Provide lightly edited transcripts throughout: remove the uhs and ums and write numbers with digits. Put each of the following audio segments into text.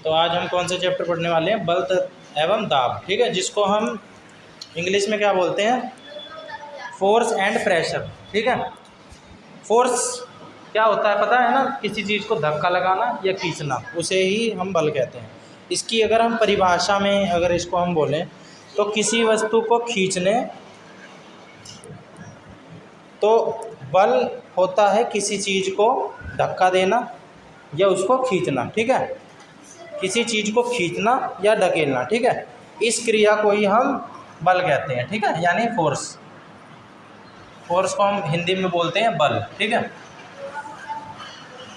तो आज हम कौन सा चैप्टर पढ़ने वाले हैं? बल एवं दाब, ठीक है, जिसको हम इंग्लिश में क्या बोलते हैं? फोर्स एंड प्रेशर, ठीक है। फोर्स क्या होता है पता है ना? किसी चीज़ को धक्का लगाना या खींचना, उसे ही हम बल कहते हैं। इसकी अगर हम परिभाषा में अगर इसको हम बोलें तो किसी वस्तु को खींचने, तो बल होता है किसी चीज़ को धक्का देना या उसको खींचना, ठीक है। किसी चीज़ को खींचना या धकेलना, ठीक है, इस क्रिया को ही हम बल कहते हैं, ठीक है, यानी फोर्स। फोर्स को हम हिंदी में बोलते हैं बल, ठीक है।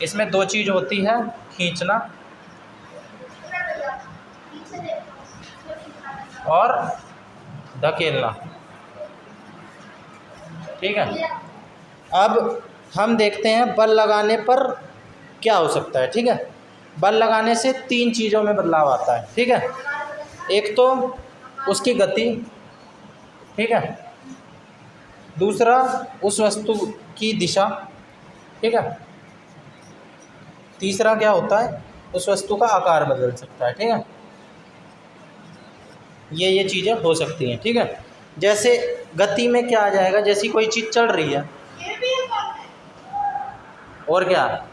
इसमें दो चीज़ होती है, खींचना और धकेलना, ठीक है। अब हम देखते हैं बल लगाने पर क्या हो सकता है, ठीक है। बल लगाने से तीन चीज़ों में बदलाव आता है, ठीक है। एक तो उसकी गति, ठीक है, दूसरा उस वस्तु की दिशा, ठीक है, तीसरा क्या होता है? उस वस्तु का आकार बदल सकता है, ठीक है। ये चीज़ें हो सकती हैं, ठीक है। जैसे गति में क्या आ जाएगा? जैसी कोई चीज़ चल रही है, और क्या,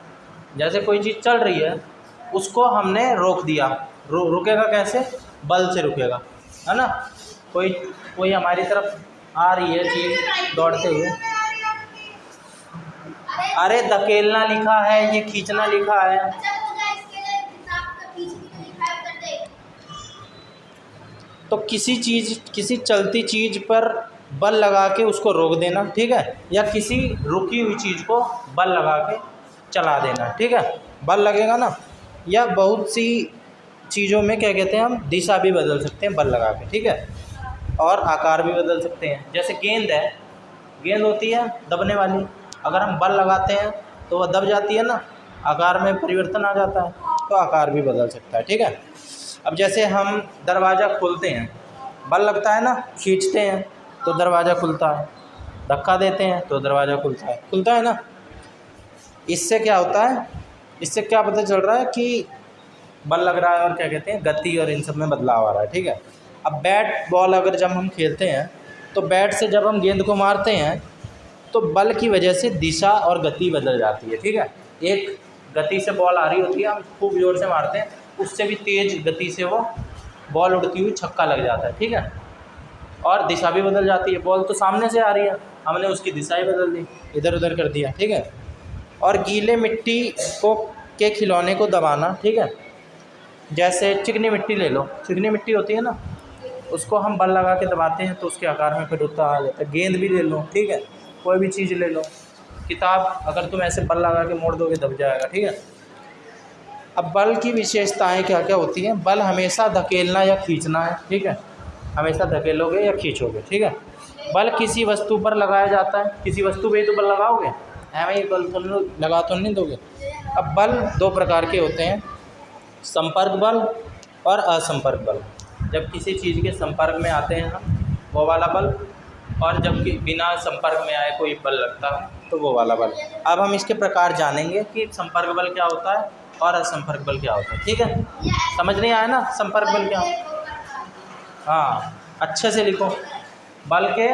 जैसे कोई चीज़ चल रही है उसको हमने रोक दिया, रुकेगा कैसे? बल से रुकेगा, है ना। कोई हमारी तरफ आ रही है चीज़ दौड़ते हुए, अरे धकेलना लिखा है, ये खींचना लिखा है। तो किसी चलती चीज़ पर बल लगा के उसको रोक देना, ठीक है, या किसी रुकी हुई चीज़ को बल लगा के चला देना, ठीक है, बल लगेगा ना। या बहुत सी चीज़ों में क्या कहते हैं हम? दिशा भी बदल सकते हैं बल लगा के, ठीक है, और आकार भी बदल सकते हैं। जैसे गेंद है, गेंद होती है दबने वाली, अगर हम बल लगाते हैं तो वह दब जाती है ना, आकार में परिवर्तन आ जाता है, तो आकार भी बदल सकता है, ठीक है। अब जैसे हम दरवाज़ा खोलते हैं, बल लगता है ना, खींचते हैं तो दरवाज़ा खुलता है, धक्का देते हैं तो दरवाज़ा खुलता है ना। इससे क्या होता है? इससे क्या पता चल रहा है कि बल लग रहा है और क्या कहते हैं, गति और इन सब में बदलाव आ रहा है, ठीक है। अब बैट बॉल अगर जब हम खेलते हैं तो बैट से जब हम गेंद को मारते हैं तो बल की वजह से दिशा और गति बदल जाती है, ठीक है। एक गति से बॉल आ रही होती है, हम खूब ज़ोर से मारते हैं, उससे भी तेज़ गति से वो बॉल उड़ती हुई छक्का लग जाता है, ठीक है, और दिशा भी बदल जाती है। बॉल तो सामने से आ रही है, हमने उसकी दिशा ही बदल दी, इधर उधर कर दिया, ठीक है। और गीले मिट्टी के खिलौने को दबाना, ठीक है, जैसे चिकनी मिट्टी ले लो, चिकनी मिट्टी होती है ना, उसको हम बल लगा के दबाते हैं तो उसके आकार में फिर उतना आ जाता है। गेंद भी ले लो, ठीक है, कोई भी चीज़ ले लो, किताब अगर तुम ऐसे बल लगा के मोड़ दोगे दब जाएगा, ठीक है। अब बल की विशेषताएं क्या क्या होती हैं? बल हमेशा धकेलना या खींचना है, ठीक है, हमेशा धकेलोगे या खींचोगे, ठीक है। बल किसी वस्तु पर लगाया जाता है, किसी वस्तु पे ही तो बल लगाओगे, ही बल तो लगा तो नहीं दोगे। अब बल दो प्रकार के होते हैं, संपर्क बल और असंपर्क बल। जब किसी चीज़ के संपर्क में आते हैं हम, वो वाला बल, और जब कि बिना संपर्क में आए कोई बल लगता है तो वो वाला बल। अब हम इसके प्रकार जानेंगे कि संपर्क बल क्या होता है और असंपर्क बल क्या होता है, ठीक है। समझ नहीं आया ना संपर्क बल क्या? हाँ, अच्छे से लिखो। बल के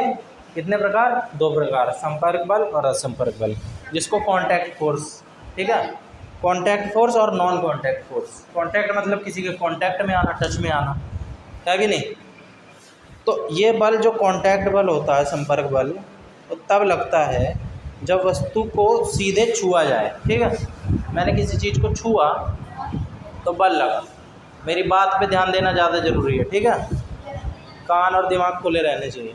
कितने प्रकार? दो प्रकार, संपर्क बल और असंपर्क बल, जिसको कॉन्टैक्ट फोर्स, ठीक है, कॉन्टैक्ट फोर्स और नॉन कॉन्टैक्ट फोर्स। कॉन्टैक्ट मतलब किसी के कॉन्टैक्ट में आना, टच में आना, है कि नहीं। तो ये बल जो कॉन्टैक्ट बल होता है, संपर्क बल, तो तब लगता है जब वस्तु को सीधे छुआ जाए, ठीक है। मैंने किसी चीज़ को छुआ तो बल लगा। मेरी बात पे ध्यान देना ज़्यादा ज़रूरी है, ठीक है, कान और दिमाग खुले रहने चाहिए।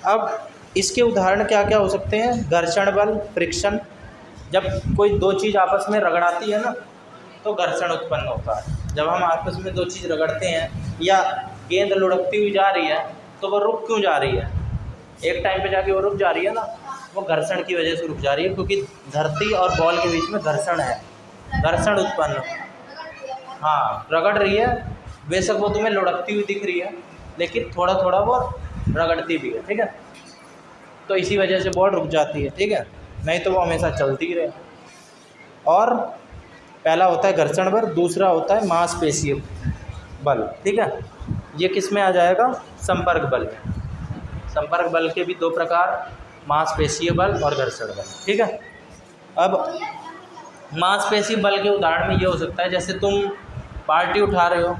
अब इसके उदाहरण क्या क्या हो सकते हैं? घर्षण बल, फ्रिक्शन, जब कोई दो चीज़ आपस में रगड़ाती है ना तो घर्षण उत्पन्न होता है। जब हम आपस में दो चीज़ रगड़ते हैं या गेंद लुढ़कती हुई जा रही है तो वो रुक क्यों जा रही है? एक टाइम पे जाके वो रुक जा रही है ना, वो घर्षण की वजह से रुक जा रही है, क्योंकि धरती और बॉल के बीच में घर्षण है, घर्षण उत्पन्न, हाँ, रगड़ रही है। बेशक वो तुम्हें लुढ़कती हुई दिख रही है लेकिन थोड़ा थोड़ा वो रगड़ती भी है, ठीक है, तो इसी वजह से बॉल रुक जाती है, ठीक है, नहीं तो वो हमेशा चलती ही रहे। और पहला होता है घर्षण बल, दूसरा होता है मांसपेशीय बल। ठीक है, ये किस में आ जाएगा? संपर्क बल में। संपर्क बल के भी दो प्रकार, मांसपेशीय बल और घर्षण बल। ठीक है, अब मांसपेशीय बल के उदाहरण में ये हो सकता है, जैसे तुम बाल्टी उठा रहे हो,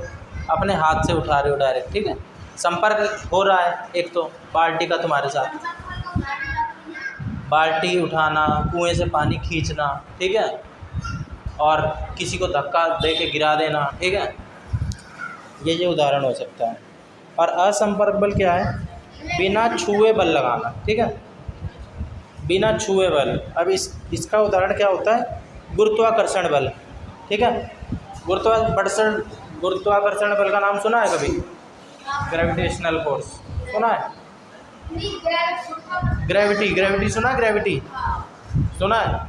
अपने हाथ से उठा रहे हो डायरेक्ट। ठीक है, संपर्क हो रहा है एक तो बाल्टी का तुम्हारे साथ, बाल्टी उठाना, कुएं से पानी खींचना। ठीक है, और किसी को धक्का दे के गिरा देना। ठीक है, ये उदाहरण हो सकता है। और असंपर्क बल क्या है? बिना छुए बल लगाना। ठीक है, बिना छुए बल। अब इसका उदाहरण क्या होता है? गुरुत्वाकर्षण बल। ठीक है, गुरुत्वाकर्षण बल का नाम सुना है कभी? ग्रेविटेशनल फोर्स सुना है? ग्रेविटी सुना है? ग्रेविटी सुना है?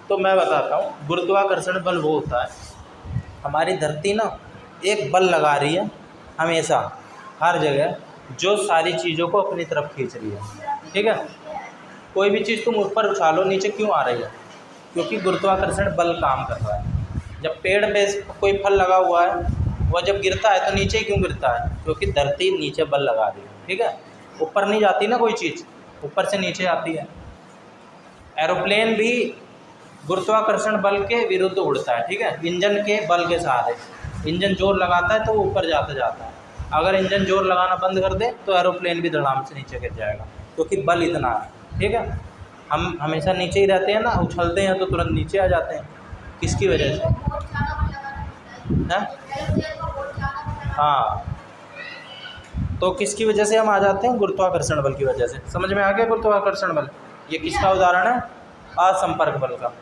तो मैं बताता हूँ, गुरुत्वाकर्षण बल वो होता है, हमारी धरती ना एक बल लगा रही है हमेशा हर जगह, जो सारी चीज़ों को अपनी तरफ खींच रही है। ठीक है, कोई भी चीज़ तुम ऊपर उछालो नीचे क्यों आ रही है? क्योंकि गुरुत्वाकर्षण बल काम कर रहा है। जब पेड़ पे कोई फल लगा हुआ है, वह जब गिरता है तो नीचे क्यों गिरता है? क्योंकि धरती नीचे बल लगा रही है। ठीक है, ऊपर नहीं जाती ना कोई चीज़, ऊपर से नीचे आती है। एरोप्लेन भी गुरुत्वाकर्षण बल के विरुद्ध उड़ता है। ठीक है, इंजन के बल के सहारे। इंजन जोर लगाता है तो वो ऊपर जाता जाता है, अगर इंजन जोर लगाना बंद कर दे तो एरोप्लेन भी धड़ाम से नीचे गिर जाएगा, क्योंकि बल इतना है। ठीक है, हम हमेशा नीचे ही रहते हैं ना, उछलते हैं तो तुरंत नीचे आ जाते हैं। किसकी वजह से? हाँ, तो किसकी वजह से हम आ जाते हैं? गुरुत्वाकर्षण बल की वजह से। समझ में आ गया गुरुत्वाकर्षण बल? ये किसका उदाहरण है? असंपर्क बल का।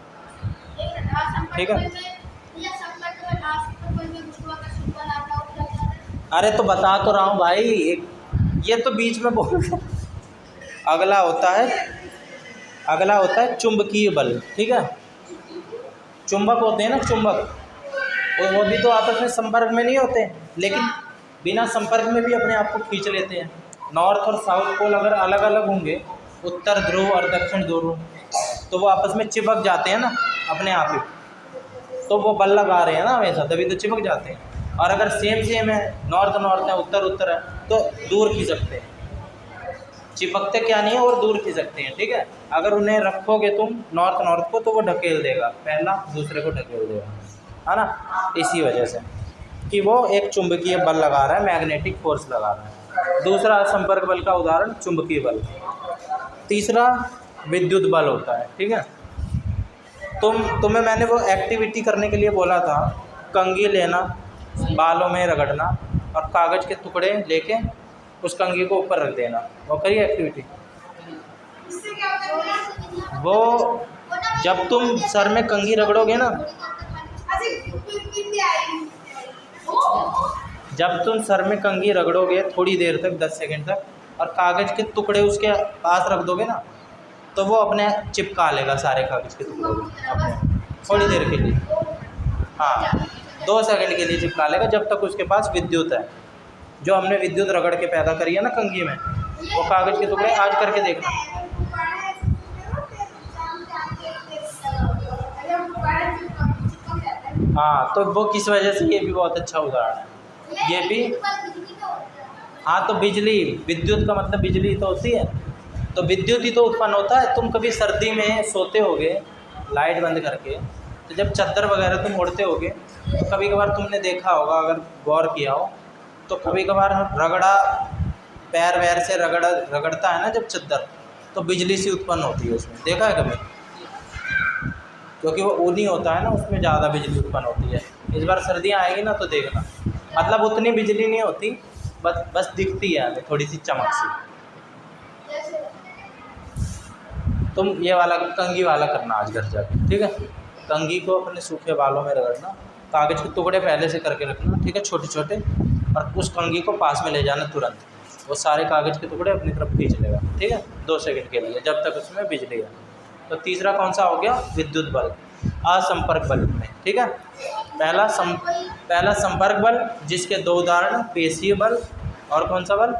ठीक है, अरे तो बता तो रहा हूँ भाई, ये तो बीच में बोल। अगला होता है चुंबकीय बल। ठीक है, चुंबक होते हैं ना, चुंबक, वो भी तो आपस में संपर्क में नहीं होते, लेकिन बिना संपर्क में भी अपने आप को खींच लेते हैं। नॉर्थ और साउथ पोल अगर अलग अलग होंगे, उत्तर ध्रुव और दक्षिण ध्रुव, तो वो आपस में चिपक जाते हैं ना अपने आप ही, तो वो बल लगा रहे हैं ना हमेशा, तभी तो चिपक जाते हैं। और अगर सेम है, नॉर्थ है, उत्तर है, तो दूर खिसकते हैं। चिपकते क्या नहीं है, और दूर खिसकते हैं। ठीक है, अगर उन्हें रखोगे तुम नॉर्थ को, तो वो ढकेल देगा, पहला दूसरे को ढकेल देगा, है ना। इसी वजह से कि वो एक चुंबकीय बल लगा रहा है, मैग्नेटिक फोर्स लगा रहा है। दूसरा संपर्क बल का उदाहरण चुंबकीय बल। तीसरा विद्युत बल होता है। ठीक है, तुम्हें मैंने वो एक्टिविटी करने के लिए बोला था, कंघी लेना, बालों में रगड़ना और कागज़ के टुकड़े लेके उस कंघी को ऊपर रख देना, वो करिए एक्टिविटी। वो जब तुम सर में कंघी रगड़ोगे ना, जब तुम सर में कंघी रगड़ोगे थोड़ी देर तक, 10 सेकंड तक, और कागज़ के टुकड़े उसके पास रख दोगे ना, तो वो अपने चिपका लेगा सारे कागज़ के टुकड़े अपने, थोड़ी देर के लिए। हाँ, 2 सेकंड के लिए चिपका लेगा, जब तक उसके पास विद्युत है। जो हमने विद्युत रगड़ के पैदा करी है ना कंघी में, वो कागज़ के टुकड़े आज करके देखना। हाँ, तो वो किस वजह से, ये भी बहुत अच्छा उदाहरण है। ये भी, हाँ, तो बिजली, विद्युत का मतलब बिजली तो होती है, तो विद्युत ही तो उत्पन्न होता है। तुम कभी सर्दी में सोते होगे लाइट बंद करके, तो जब चादर वगैरह तुम ओढ़ते होगे, तो कभी कभार तुमने देखा होगा, अगर गौर किया हो, तो कभी कभार रगड़ा, पैर वैर से रगड़ता है ना जब चादर, तो बिजली सी उत्पन्न होती है उसमें, देखा है कभी? क्योंकि वो ऊनी होता है ना, उसमें ज़्यादा बिजली उत्पन्न होती है। इस बार सर्दियाँ आएगी ना तो देखना, मतलब उतनी बिजली नहीं होती, बस दिखती है हमें थोड़ी सी चमक सी। तुम ये वाला कंघी वाला करना आज घर जाके। ठीक है, कंघी को अपने सूखे बालों में रगड़ना, कागज़ के टुकड़े पहले से करके रखना। ठीक है, छोटे छोटे, और उस कंघी को पास में ले जाना तुरंत, वो सारे कागज़ के टुकड़े अपनी तरफ खींच लेगा। ठीक है, 2 सेकंड के लिए, जब तक उसमें बिजली है। तो तीसरा कौन सा हो गया? विद्युत बल, असंपर्क बल में। ठीक है, पहला संपर्क बल, जिसके 2 उदाहरण, पेशीय बल और कौन सा बल?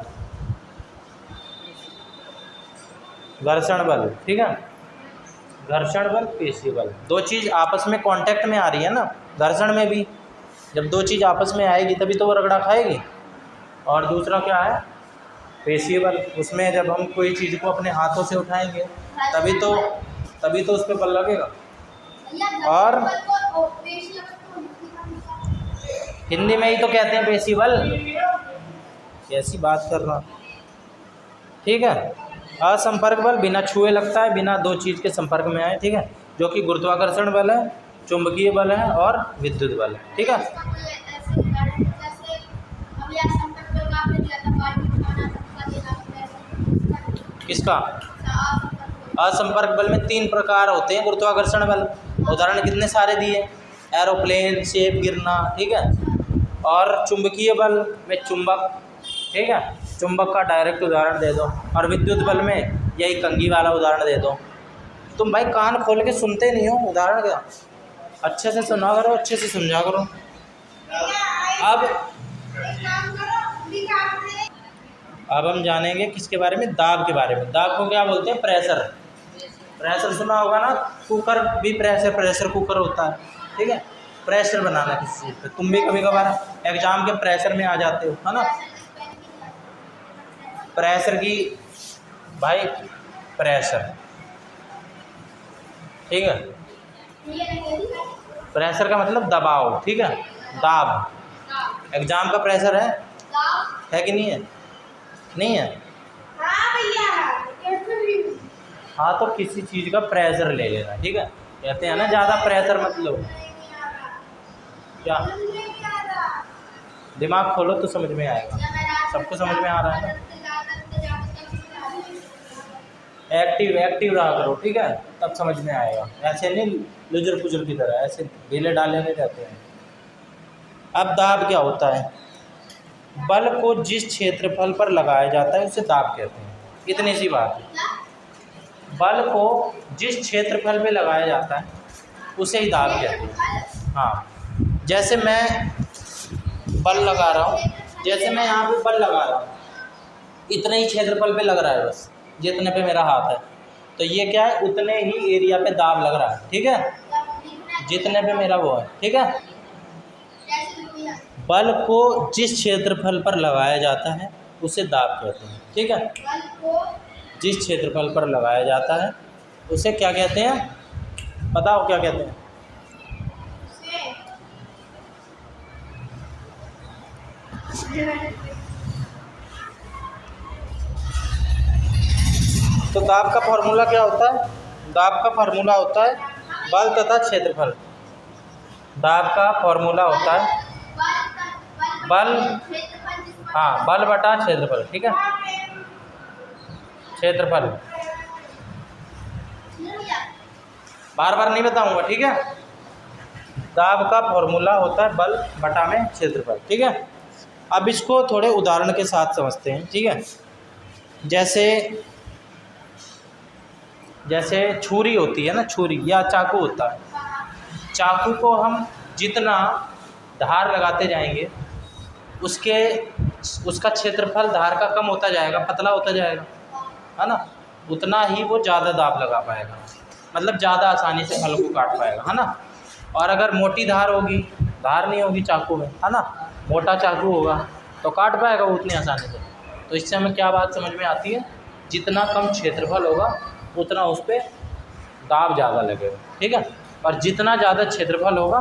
घर्षण बल। ठीक है, घर्षण बल, पेशीय बल, दो चीज़ आपस में कांटेक्ट में आ रही है ना। घर्षण में भी जब दो चीज़ आपस में आएगी तभी तो वो रगड़ा खाएगी। और दूसरा क्या है, पेशीय बल, उसमें जब हम कोई चीज़ को अपने हाथों से उठाएंगे तभी तो उस पर बल लगेगा। और हिंदी में ही तो कहते हैं पेशीय बल, कैसी बात कर रहा। ठीक है। असंपर्क बल बिना छुए लगता है, बिना दो चीज़ के संपर्क में आए। ठीक है, जो कि गुरुत्वाकर्षण बल है, चुंबकीय बल है और विद्युत बल है। ठीक है। किसका? असंपर्क बल में 3 प्रकार होते हैं गुरुत्वाकर्षण बल। उदाहरण कितने सारे दिए, एरोप्लेन, सेब गिरना। ठीक है। और चुंबकीय बल में चुंबक। ठीक है, चुंबक का डायरेक्ट उदाहरण दे दो। और विद्युत बल में यही कंघी वाला उदाहरण दे दो। तुम भाई कान खोल के सुनते नहीं हो, उदाहरण क्या, अच्छे से सुना करो, अच्छे से समझा करो। अब हम जानेंगे किसके बारे में, दाब के बारे में। दाब को क्या बोलते हैं? प्रेशर। प्रेशर सुना होगा ना, कुकर भी प्रेशर कुकर होता है। ठीक है, प्रेशर बनाना किसी चीज़ पे। तुम भी कभी कभार एग्जाम के प्रेशर में आ जाते हो, है ना। प्रेशर की भाई, प्रेशर, ठीक है, प्रेशर का मतलब दबाव। ठीक है, दाब। एग्जाम का प्रेशर है कि नहीं है? नहीं है। हाँ, तो किसी चीज़ का प्रेशर ले लेना। ठीक है, कहते हैं ना ज़्यादा प्रेशर मत लो। क्या दिमाग खोलो तो समझ में आएगा। सबको समझ में आ रहा है ना। एक्टिव रहा करो। ठीक है, तब समझ में आएगा। ऐसे नहीं लुजर पुजर की तरह ऐसे ढीले डाले नहीं रहते हैं। अब दाब क्या होता है? बल को जिस क्षेत्रफल पर लगाया जाता है उसे दाब कहते हैं। इतनी सी बात है। बल को जिस क्षेत्रफल पे लगाया जाता है उसे ही दाब कहते हैं। हाँ, जैसे मैं बल लगा रहा हूँ, जैसे मैं यहाँ पे बल लगा रहा हूँ, इतने ही क्षेत्रफल पे लग रहा है बस, जितने पे मेरा हाथ है। तो ये क्या है, उतने ही एरिया पे दाब लग रहा है। ठीक है, जितने पे मेरा वो है। ठीक है, बल को जिस क्षेत्रफल पर लगाया जाता है उसे दाब कहते हैं। ठीक है, जिस क्षेत्रफल पर लगाया जाता है उसे क्या कहते हैं? बताओ क्या कहते हैं? तो दाब का फॉर्मूला क्या होता है? दाब का फॉर्मूला होता है बल तथा क्षेत्रफल। दाब का फॉर्मूला होता है बल, हाँ, बल बटा क्षेत्रफल। ठीक है, क्षेत्रफल बार बार नहीं बताऊंगा। ठीक है, दाब का फॉर्मूला होता है बल बटा में क्षेत्रफल। ठीक है, अब इसको थोड़े उदाहरण के साथ समझते हैं। ठीक है, जैसे छुरी होती है ना, छुरी या चाकू होता है। चाकू को हम जितना धार लगाते जाएंगे उसका क्षेत्रफल धार का कम होता जाएगा, पतला होता जाएगा, है ना। उतना ही वो ज़्यादा दाब लगा पाएगा, मतलब ज़्यादा आसानी से फल को काट पाएगा, है ना। और अगर मोटी धार होगी, धार नहीं होगी चाकू में, है ना, मोटा चाकू होगा तो काट पाएगा वो उतनी आसानी से। तो इससे हमें क्या बात समझ में आती है? जितना कम क्षेत्रफल होगा उतना उस पर दाब ज़्यादा लगेगा। ठीक है, और जितना ज़्यादा क्षेत्रफल होगा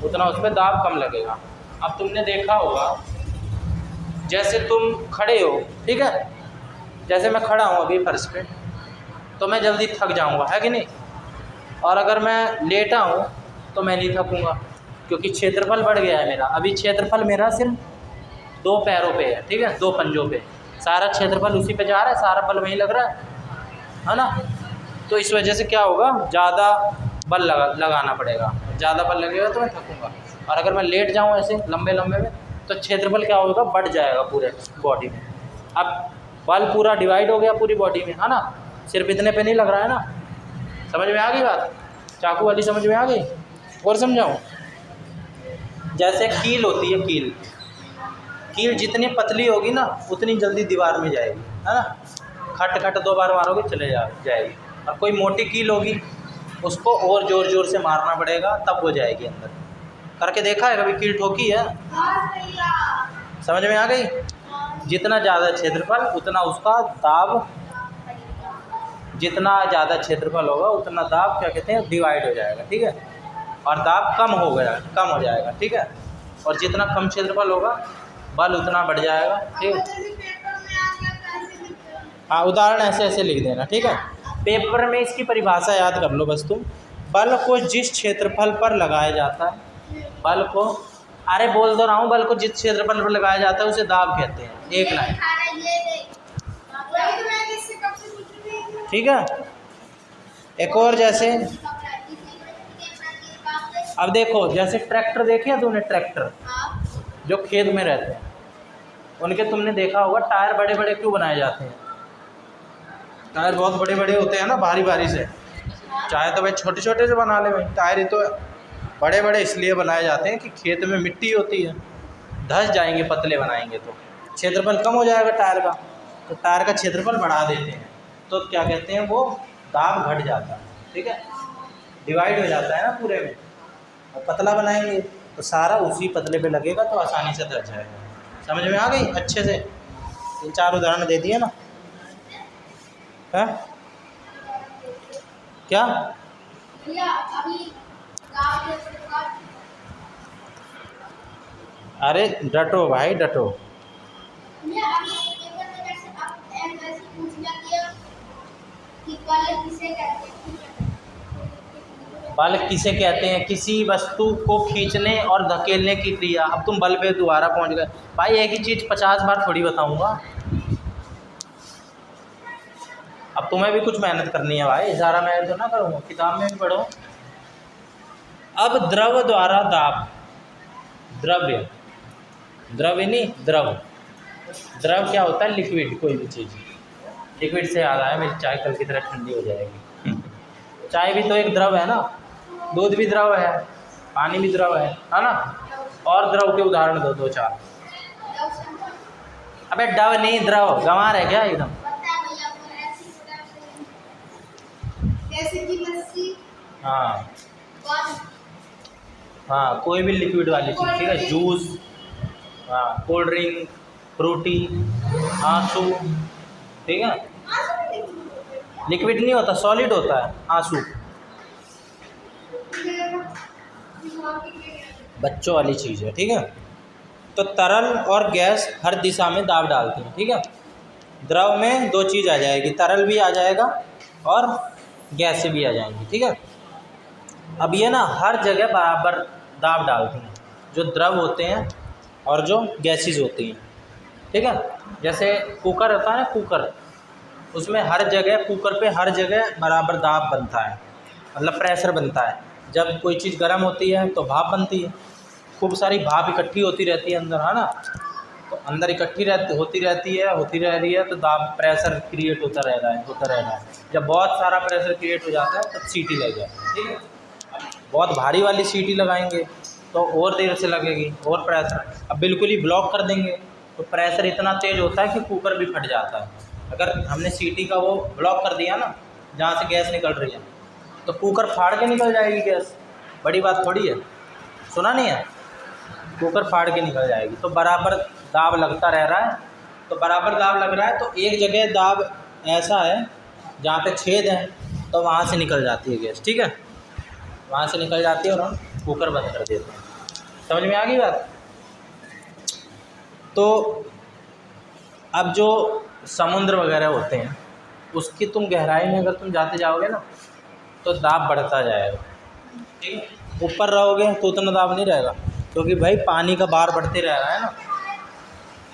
उतना उस पर दाब कम लगेगा। अब तुमने देखा होगा, जैसे तुम खड़े हो, ठीक है, जैसे मैं खड़ा हूँ अभी फर्श पे, तो मैं जल्दी थक जाऊँगा, है कि नहीं। और अगर मैं लेटा हूँ तो मैं नहीं थकूँगा, क्योंकि क्षेत्रफल बढ़ गया है मेरा। अभी क्षेत्रफल मेरा सिर्फ 2 पैरों पे है, ठीक है, 2 पंजों पे, सारा क्षेत्रफल उसी पे जा रहा है, सारा बल वहीं लग रहा है ना। तो इस वजह से क्या होगा, ज़्यादा बल लगाना पड़ेगा। ज़्यादा बल लगेगा तो मैं थकूँगा। और अगर मैं लेट जाऊँ ऐसे लंबे में, तो क्षेत्रफल क्या होगा, बढ़ जाएगा पूरे बॉडी में। अब बल पूरा डिवाइड हो गया पूरी बॉडी में, है ना, सिर्फ इतने पे नहीं लग रहा है ना। समझ में आ गई बात? चाकू वाली समझ में आ गई? और समझाऊँ? जैसे कील होती है, कील जितनी पतली होगी ना उतनी जल्दी दीवार में जाएगी, है ना। खट 2 बार मारोगे चले जाएगी, और कोई मोटी कील होगी, उसको और ज़ोर ज़ोर से मारना पड़ेगा, तब वो जाएगी अंदर। करके देखा है कभी कील ठोकी है? समझ में आ गई? जितना ज़्यादा क्षेत्रफल उतना उसका दाब, जितना ज़्यादा क्षेत्रफल होगा उतना दाब क्या कहते हैं, डिवाइड हो जाएगा। ठीक है, और दाब कम हो जाएगा। ठीक है, और जितना कम क्षेत्रफल होगा बल उतना बढ़ जाएगा। ठीक है, हाँ, उदाहरण ऐसे ऐसे लिख देना। ठीक है, पेपर में इसकी परिभाषा याद कर लो बस तुम। बल को जिस क्षेत्रफल पर लगाया जाता है, बल को, अरे बोल दो रहा हूँ, बल को जिस क्षेत्रफल पर लगाया जाता है उसे दाब कहते हैं। एक लाइन। ठीक है, एक और जैसे, अब देखो जैसे ट्रैक्टर देखे हैं तुमने, ट्रैक्टर जो खेत में रहते हैं उनके तुमने देखा होगा टायर बड़े बड़े क्यों बनाए जाते हैं? टायर बहुत बड़े बड़े होते हैं ना, भारी भारी से। चाहे तो भाई छोटे छोटे से बना ले भाई, टायर ही तो बड़े बड़े इसलिए बनाए जाते हैं कि खेत में मिट्टी होती है, धंस जाएंगे, पतले बनाएंगे तो क्षेत्रफल कम हो जाएगा टायर का, तो टायर का क्षेत्रफल बढ़ा देते हैं, तो क्या कहते हैं, वो दाब घट जाता है। ठीक है, डिवाइड हो जाता है ना पूरे में। और पतला बनाएंगे तो सारा उसी पतले पे लगेगा, तो आसानी से धंस जाएगा। समझ में आ गई अच्छे से? 3-4 उदाहरण दे दिए ना। है क्या? अरे डटो भाई डटो। बल किसे कहते हैं? किसी वस्तु को खींचने और धकेलने की क्रिया। अब तुम बल पे दोबारा पहुंच गए भाई, एक ही चीज़ 50 बार थोड़ी बताऊंगा। अब तुम्हें भी कुछ मेहनत करनी है भाई, ज़्यादा मेहनत तो ना करूँगा, किताब में भी पढ़ो। अब द्रव द्वारा दाब, द्रव्य, द्रव्य नहीं द्रव। द्रव क्या होता है? लिक्विड, कोई भी चीज़। लिक्विड से याद आया, मेरी चाय कल की तरह ठंडी हो जाएगी। चाय भी तो एक द्रव है ना, दूध भी द्रव है, पानी भी द्रव है ना? और द्रव के उदाहरण दो 2-4। अबे डव नहीं, द्रव। गंवार है क्या एकदम? हाँ हाँ, कोई भी लिक्विड वाली चीज़। ठीक है, जूस, हाँ, कोल्ड ड्रिंक, फ्रूटी, आंसू। ठीक है, लिक्विड नहीं होता, सॉलिड होता है आंसू। बच्चों वाली चीज़ है। ठीक है, तो तरल और गैस हर दिशा में दाब डालते हैं। ठीक है, द्रव में 2 चीज़ आ जाएगी, तरल भी आ जाएगा और गैस भी आ जाएंगी। ठीक है, अब ये ना हर जगह बराबर दाब डालती हैं, जो द्रव होते हैं और जो गैसेज होती हैं। ठीक है, जैसे कुकर होता है ना, कुकर, उसमें हर जगह, कुकर पे हर जगह बराबर दाब बनता है, मतलब प्रेशर बनता है। जब कोई चीज़ गर्म होती है तो भाप बनती है, खूब सारी भाप इकट्ठी होती रहती है अंदर, है ना? तो अंदर इकट्ठी होती रह रही है, तो दाब, प्रेशर क्रिएट होता रह रहा है। जब बहुत सारा प्रेशर क्रिएट हो जाता है तब सीटी लग जाए। ठीक है, बहुत भारी वाली सीटी लगाएंगे तो और देर से लगेगी, और प्रेशर। अब बिल्कुल ही ब्लॉक कर देंगे तो प्रेशर इतना तेज़ होता है कि कुकर भी फट जाता है। अगर हमने सीटी का वो ब्लॉक कर दिया ना, जहाँ से गैस निकल रही है, तो कुकर फाड़ के निकल जाएगी गैस। बड़ी बात थोड़ी है, सुना नहीं है? कुकर फाड़ के निकल जाएगी। तो बराबर दाब लगता रह रहा है, तो बराबर दाब लग रहा है, तो एक जगह दाब ऐसा है जहाँ पे छेद है, तो वहाँ से निकल जाती है गैस। ठीक है, वहाँ से निकल जाती है और हम कुकर बंद कर देते हैं। समझ में आ गई बात? तो अब जो समुद्र वगैरह होते हैं, उसकी तुम गहराई में अगर तुम जाते जाओगे ना, तो दाब बढ़ता जाएगा। ठीक है, ऊपर रहोगे तो उतना दाब नहीं रहेगा, क्योंकि भाई पानी का बार बढ़ते रह रहा है ना।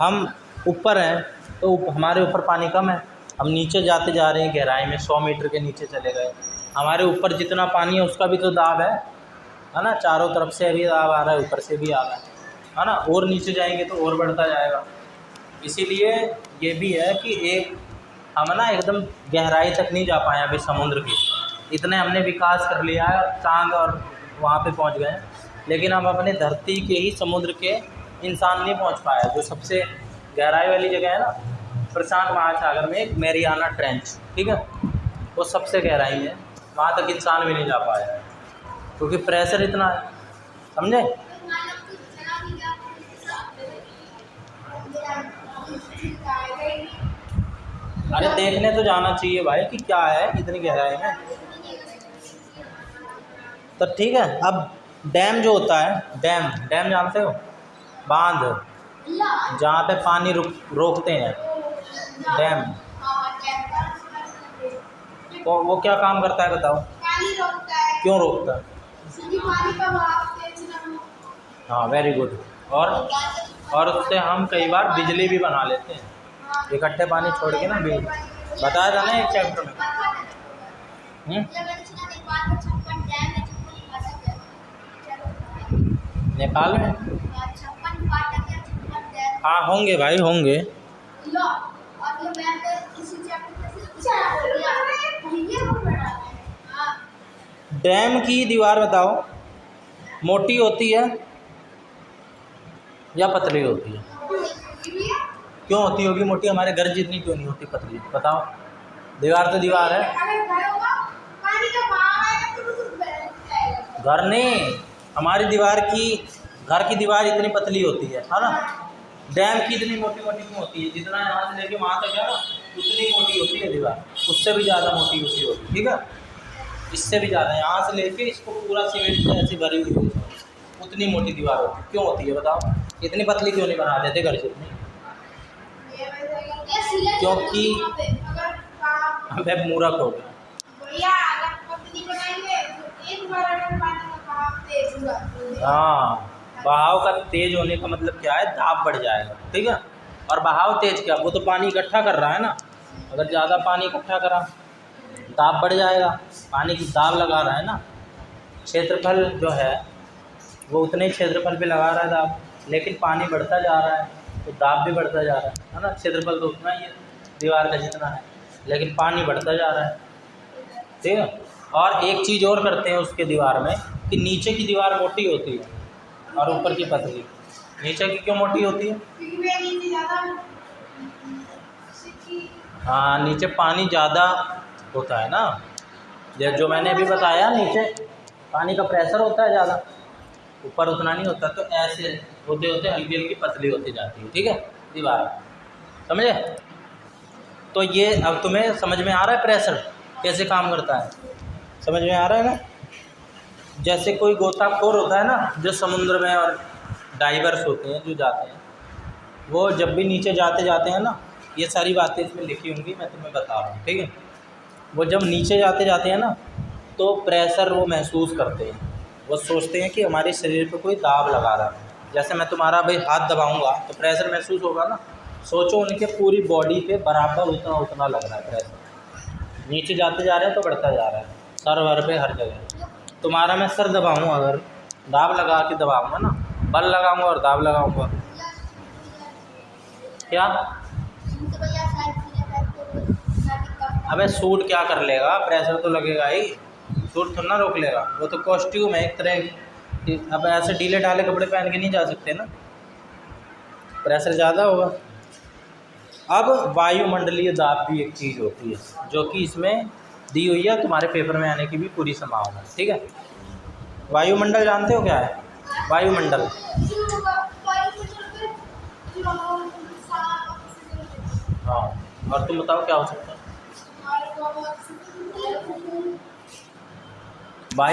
हम ऊपर हैं तो हमारे ऊपर पानी कम है, हम नीचे जाते जा रहे हैं गहराई में, 100 मीटर के नीचे चले गए। हमारे ऊपर जितना पानी है उसका भी तो दाब है ना? चारों तरफ से भी दाब आ रहा है, ऊपर से भी आ रहा है ना? और नीचे जाएंगे तो और बढ़ता जाएगा। इसीलिए ये भी है कि एक हम ना एकदम गहराई तक नहीं जा पाए अभी समुद्र की। इतने हमने विकास कर लिया है, चाँद और वहाँ पे पहुँच गए, लेकिन हम अपने धरती के ही समुद्र के इंसान नहीं पहुँच पाया। जो सबसे गहराई वाली जगह है ना, प्रशांत महासागर में एक मैरियाना ट्रेंच। ठीक है, वो सबसे गहराई है, वहाँ तक इंसान भी नहीं जा पाया है क्योंकि प्रेशर इतना है, समझे। अरे देखने तो जाना चाहिए भाई कि क्या है इतनी गहराई में। तो ठीक है, अब डैम जो होता है, डैम डैम जानते हो, बांध जहाँ पे पानी रोकते हैं, डैम। वो क्या काम करता है बताओ। पानी रोकता है। क्यों रोकता है? पानी का बहाव तेज ना हो। हाँ वेरी गुड। और उससे हम कई बार बिजली भी बना लेते हैं, इकट्ठे पानी छोड़ के ना बिजली, बताया था ना एक चैप्टर में। नेपाल में हाँ होंगे भाई होंगे। डैम की दीवार बताओ मोटी होती है या पतली होती है? क्यों होती होगी मोटी? हमारे घर जितनी क्यों नहीं होती, पतली? बताओ। दीवार तो दीवार है। घर नहीं, हमारी दीवार की, घर की दीवार इतनी पतली होती है ना। डैम की इतनी मोटी मोटी क्यों होती है? जितना यहाँ से लेके वहाँ तक है ना उतनी मोटी होती है दीवार, उससे भी ज़्यादा मोटी होती है, ठीक है, इससे भी ज़्यादा। यहाँ से लेके इसको पूरा सीमेंट से ऐसी भरी हुई होती है, उतनी मोटी दीवार होती है। क्यों होती है बताओ? इतनी पतली क्यों नहीं बना देते घर जितनी? क्योंकि अबे मूर्ख हो गया। हाँ, बहाव का तेज होने का मतलब क्या है? दाब बढ़ जाएगा, ठीक है। और बहाव तेज क्या? वो तो पानी इकट्ठा कर रहा है ना, अगर ज़्यादा पानी इकट्ठा करा दाब बढ़ जाएगा, पानी की दाब लगा रहा है ना। क्षेत्रफल जो है वो उतने ही क्षेत्रफल पे लगा रहा है दाब, लेकिन पानी बढ़ता जा रहा है तो दाब भी बढ़ता जा रहा है ना। क्षेत्रफल तो उतना ही है दीवार का जितना है, लेकिन पानी बढ़ता जा रहा है, ठीक है। और एक चीज़ और करते हैं उसके दीवार में कि नीचे की दीवार मोटी होती है और ऊपर की पतली। नीचे की क्यों मोटी होती है? हाँ, नीचे पानी ज़्यादा होता है ना, जो मैंने अभी बताया, नीचे पानी का प्रेशर होता है ज़्यादा, ऊपर उतना नहीं होता। तो ऐसे होते होते हल्की हल्की पतली होती जाती है, ठीक है दीवार, समझे। तो ये अब तुम्हें समझ में आ रहा है प्रेशर कैसे काम करता है? समझ में आ रहा है ना। जैसे कोई गोताखोर होता है ना जो समुद्र में, और डाइवर्स होते हैं जो जाते हैं, वो जब भी नीचे जाते जाते हैं ना, ये सारी बातें इसमें लिखी होंगी, मैं तुम्हें बता रहा हूँ, ठीक है। वो जब नीचे जाते जाते हैं ना तो प्रेशर वो महसूस करते हैं, वो सोचते हैं कि हमारे शरीर पे कोई दाब लगा रहा है। जैसे मैं तुम्हारा भाई हाथ दबाऊंगा तो प्रेशर महसूस होगा ना। सोचो उनके पूरी बॉडी पे बराबर उतना उतना लग रहा है प्रेशर, नीचे जाते जा रहे हैं तो बढ़ता जा रहा है, सर वर पे हर जगह। तुम्हारा मैं सर दबाऊँ, अगर दाब लगा के दबाऊँगा ना, बल लगाऊँगा और दाब लगाऊँगा, क्या? अबे सूट क्या कर लेगा, प्रेशर तो लगेगा ही, सूट थोड़ा ना रोक लेगा, वो तो कॉस्ट्यूम है एक तरह की। अब ऐसे ढीले ढाले कपड़े पहन के नहीं जा सकते ना, प्रेशर ज़्यादा होगा। अब वायुमंडलीय दाब भी एक चीज़ होती है जो कि इसमें दी हुई है, तुम्हारे पेपर में आने की भी पूरी संभावना है, ठीक है। वायुमंडल जानते हो क्या है? वायुमंडल, हाँ, और तुम बताओ क्या हो सकता है?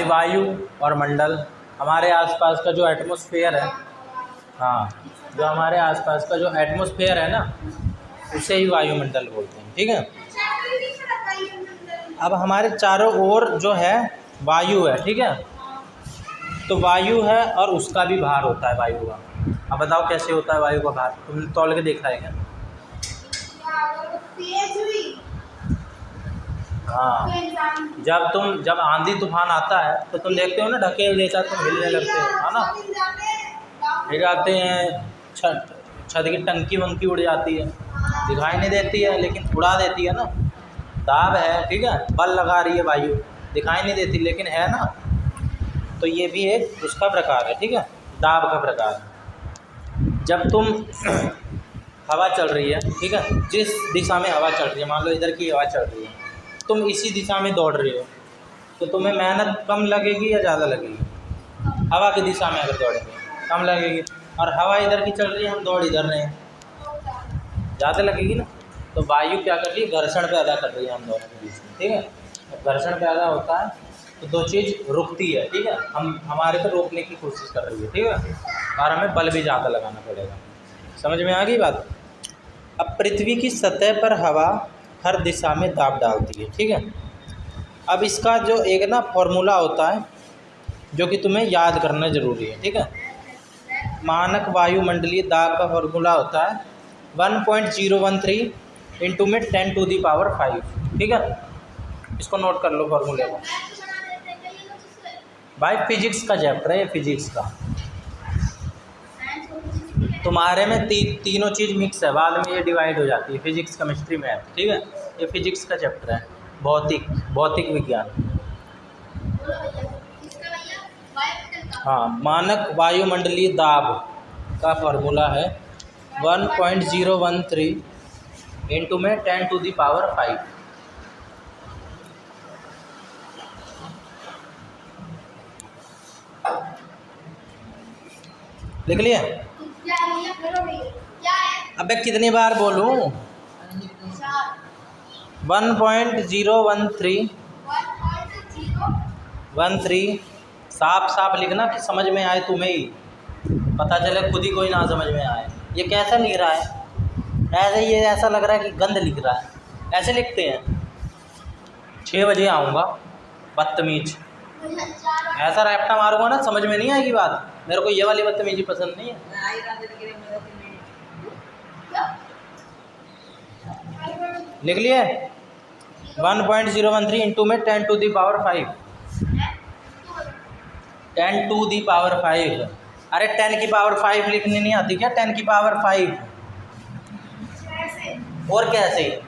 वायु और मंडल, हमारे आसपास का जो एटमॉस्फेयर है, हाँ, जो हमारे आसपास का जो एटमॉस्फेयर है ना, उसे ही वायुमंडल बोलते हैं, ठीक है। अब हमारे चारों ओर जो है वायु है, ठीक है, तो वायु है और उसका भी भार होता है वायु का। अब बताओ कैसे होता है वायु का भार? तुमने तौल के देखा है क्या? हाँ, जब आंधी तूफान आता है तो तुम देखते हो ना, ढकेल देता है, तुम हिलने लगते हो, है ना, हिल जाते हैं, छत की टंकी वंकी उड़ जाती है, दिखाई नहीं देती है लेकिन उड़ा देती है ना। दाब है, ठीक है, बल लगा रही है वायु, दिखाई नहीं देती लेकिन है ना। तो ये भी एक उसका प्रकार है, ठीक है, दाब का प्रकार। जब तुम हवा चल रही है, ठीक है, जिस दिशा में हवा चल रही है, मान लो इधर की हवा चल रही है, तुम इसी दिशा में दौड़ रहे हो तो तुम्हें मेहनत कम लगेगी या ज़्यादा लगेगी? हवा की दिशा में अगर दौड़ेंगे कम लगेगी, और हवा इधर की चल रही है, हम दौड़ इधर रहे हैं, ज़्यादा लगेगी ना। तो वायु क्या कर रही है? घर्षण पैदा कर रही है हम दोनों के बीच में, ठीक है। जब घर्षण पैदा होता है तो दो चीज़ रुकती है, ठीक है, हम हमारे को रोकने की कोशिश कर रही है, ठीक है, और हमें बल भी ज़्यादा लगाना पड़ेगा। समझ में आ गई बात? अब पृथ्वी की सतह पर हवा हर दिशा में दाब डालती है, ठीक है। अब इसका जो एक ना फॉर्मूला होता है जो कि तुम्हें याद करना ज़रूरी है, ठीक है। मानक वायुमंडलीय दाब का फॉर्मूला होता है 1.013 इंटू में 10⁵, ठीक है। इसको नोट कर लो फॉर्मूले को। भाई फिजिक्स का चैप्टर है ये, फिजिक्स का। तुम्हारे में तीनों चीज़ मिक्स है, बाद में ये डिवाइड हो जाती है, फिजिक्स केमिस्ट्री मैथ, ठीक है। ये फिजिक्स का चैप्टर है, भौतिक विज्ञान। हाँ, मानक वायुमंडलीय दाब का फॉर्मूला है 1.013 इंटू में 10⁵। लिख लिया? अबे कितनी बार बोलूं? 1.013 साफ लिखना कि समझ में आए तुम्हें ही, पता चले खुद ही कोई ना समझ में आए। ये कैसा लिख रहा है? ऐसे ये ऐसा लग रहा है कि गंद लिख रहा है, ऐसे लिखते हैं। 6 बजे आऊँगा, बदतमीज, ऐसा रैप्टा मारूंगा ना, समझ में नहीं आएगी बात। मेरे को ये वाली बदतमीजी पसंद नहीं है। लिख लिए? 1.013 इंटू में 10⁵, 10⁵। अरे 10⁵ लिखनी नहीं आती क्या? 10⁵ और कैसे?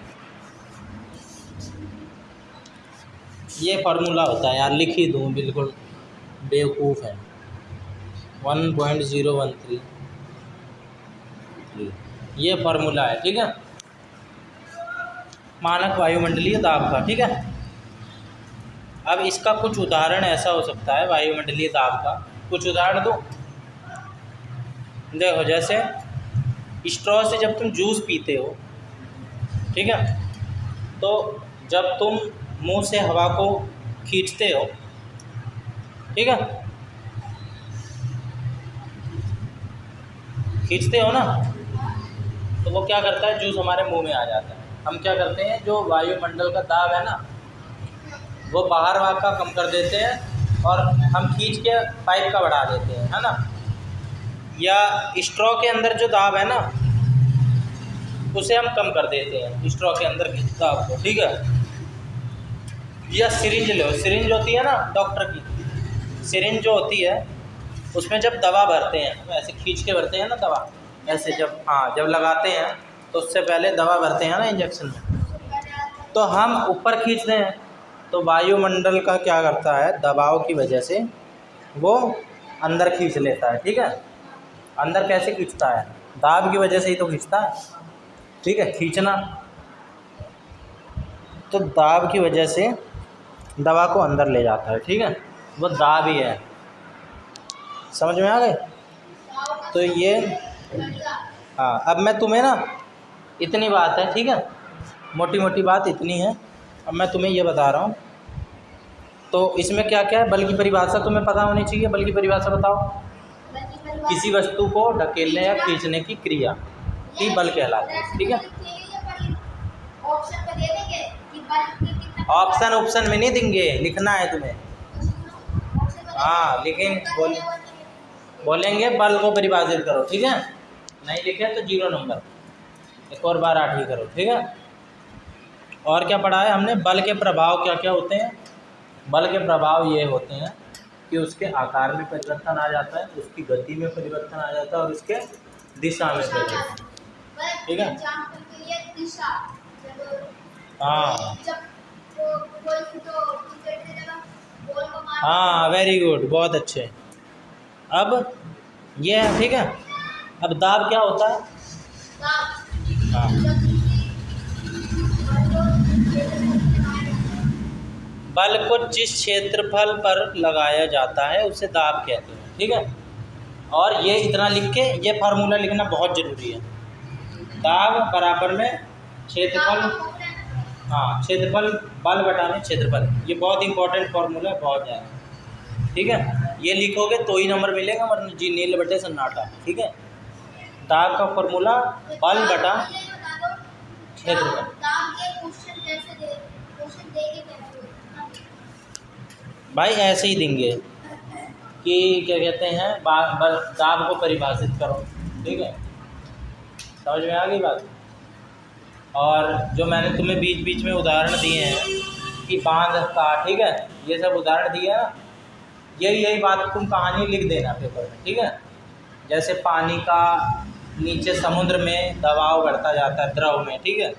ये फार्मूला होता है यार, लिख ही दूँ, बिल्कुल बेवकूफ़ है। 1.013 ये फार्मूला है, ठीक है, मानक वायुमंडलीय दाब का, ठीक है। अब इसका कुछ उदाहरण ऐसा हो सकता है वायुमंडलीय दाब का, कुछ उदाहरण दो। देखो, जैसे स्ट्रॉ से जब तुम जूस पीते हो, ठीक है, तो जब तुम मुंह से हवा को खींचते हो, ठीक है, खींचते हो ना, तो वो क्या करता है? जूस हमारे मुंह में आ जाता है। हम क्या करते हैं, जो वायुमंडल का दाब है ना, वो बाहर वाग का कम कर देते हैं और हम खींच के पाइप का बढ़ा देते हैं, है ना। या स्ट्रॉ के अंदर जो दाब है ना, उसे हम कम कर देते हैं, स्ट्रॉ के अंदर की दाब को, ठीक है। या सिरिंज लो, सिरिंज होती है ना डॉक्टर की, सिरिंज जो होती है उसमें जब दवा भरते हैं, ऐसे खींच के भरते हैं ना दवा, ऐसे जब लगाते हैं तो उससे पहले दवा भरते हैं ना इंजेक्शन में, तो हम ऊपर खींचते हैं, तो वायुमंडल का क्या करता है, दबाव की वजह से वो अंदर खींच लेता है, ठीक है। अंदर कैसे खींचता है? दाब की वजह से ही तो खींचता है, ठीक है, खींचना। तो दाब की वजह से दवा को अंदर ले जाता है, ठीक है, वो दाब ही है। समझ में आ गए? तो ये हाँ, अब मैं तुम्हें ना, इतनी बात है, ठीक है, मोटी मोटी बात इतनी है। अब मैं तुम्हें ये बता रहा हूँ, तो इसमें क्या क्या है, बल की परिभाषा तुम्हें पता होनी चाहिए। बल की परिभाषा बताओ। किसी वस्तु को ढकेलने या खींचने की क्रिया ही बल कहलाती है, ठीक है। ऑप्शन में नहीं देंगे, लिखना है तुम्हें। हाँ, लेकिन बोलेंगे बल को परिभाषित करो, ठीक है। नहीं लिखे तो 0 नंबर, एक और बार 8 ही करो, ठीक है। और क्या पढ़ा है हमने? बल के प्रभाव क्या क्या होते हैं? बल के प्रभाव ये होते हैं कि उसके आकार में परिवर्तन आ जाता है, उसकी गति में परिवर्तन आ जाता है और उसके दिशा में परिवर्तन, ठीक है। हाँ हाँ, वेरी गुड, बहुत अच्छे। अब ये है, ठीक है। अब दाब क्या होता है? हाँ, बल को जिस क्षेत्रफल पर लगाया जाता है उसे दाब कहते हैं, ठीक है। और ये इतना लिख के ये फार्मूला लिखना बहुत ज़रूरी है। दाब बराबर में क्षेत्रफल, हाँ क्षेत्रफल बल बटाने क्षेत्रफल, ये बहुत इंपॉर्टेंट फार्मूला है, बहुत ज़्यादा, ठीक है। ये लिखोगे तो ही नंबर मिलेगा, वरना जी नील बटे सन्नाटा, ठीक है। दाब का फार्मूला बल बटा क्षेत्रफल। भाई ऐसे ही देंगे कि क्या कहते हैं, दाब को परिभाषित करो, ठीक है। समझ में आ गई बात। और जो मैंने तुम्हें बीच बीच में उदाहरण दिए हैं कि बांध का, ठीक है, ये सब उदाहरण दिया, यही बात तुम कहानी लिख देना पेपर में, ठीक है। जैसे पानी का नीचे समुद्र में दबाव बढ़ता जाता है द्रव में, ठीक है,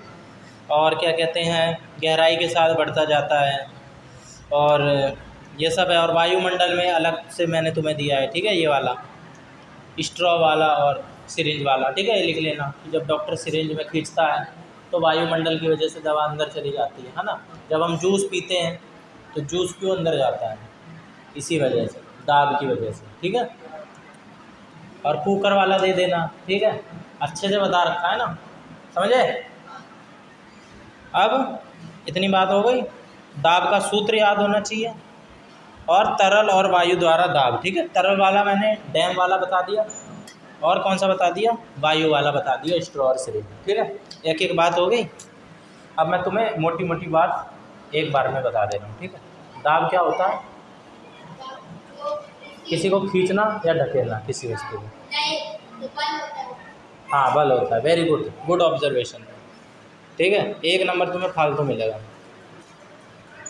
और क्या कहते हैं गहराई के साथ बढ़ता जाता है, और ये सब है। और वायुमंडल में अलग से मैंने तुम्हें दिया है, ठीक है, ये वाला स्ट्रॉ वाला और सिरिंज वाला, ठीक है। ये लिख लेना कि जब डॉक्टर सिरिंज में खींचता है तो वायुमंडल की वजह से दवा अंदर चली जाती है ना। जब हम जूस पीते हैं तो जूस क्यों अंदर जाता है, इसी वजह से, दाब की वजह से, ठीक है। और कुकर वाला दे देना, ठीक है, अच्छे से बता रखा है ना, समझे। अब इतनी बात हो गई। दाब का सूत्र याद होना चाहिए, और तरल और वायु द्वारा दाब, ठीक है। तरल वाला मैंने डैम वाला बता दिया, और कौन सा बता दिया, वायु वाला बता दिया, स्ट्रॉ और सिरिंज, ठीक है। एक एक बात हो गई। अब मैं तुम्हें मोटी मोटी बात एक बार में बता दे रहा हूँ, ठीक है। दाब क्या होता है, किसी को खींचना या ढकेलना किसी वस्तु को, हाँ बल होता है। वेरी गुड, गुड ऑब्जर्वेशन, ठीक है। एक नंबर तुम्हें फालतू मिलेगा।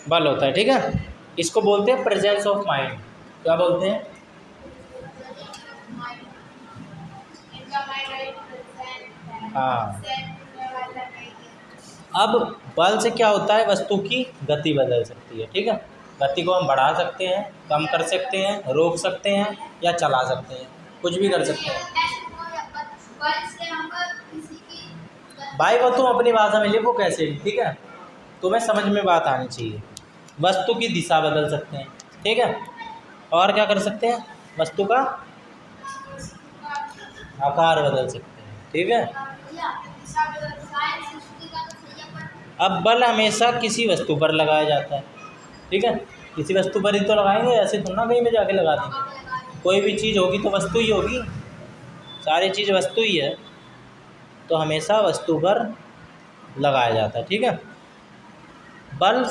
बल होता है, ठीक है। इसको बोलते हैं प्रेजेंस ऑफ माइंड। क्या बोलते हैं, हाँ। अब बल से क्या होता है, वस्तु की गति बदल सकती है, ठीक है। गति को हम बढ़ा सकते हैं, कम कर सकते हैं, रोक सकते हैं या चला सकते हैं, कुछ भी कर सकते हैं। भाई वो तुम अपनी भाषा में लिखो कैसे भी, ठीक है, तुम्हें समझ में बात आनी चाहिए। वस्तु की दिशा बदल सकते हैं, ठीक है। और क्या कर सकते हैं, वस्तु का आकार बदल सकते हैं, ठीक है। अब बल हमेशा किसी वस्तु पर लगाया जाता है, ठीक है। किसी वस्तु पर ही तो लगाएंगे, ऐसे तो ना कहीं में जाके लगा देंगे। कोई भी चीज़ होगी तो वस्तु ही होगी, सारी चीज़ वस्तु ही है, तो हमेशा वस्तु पर लगाया जाता है, ठीक है। बल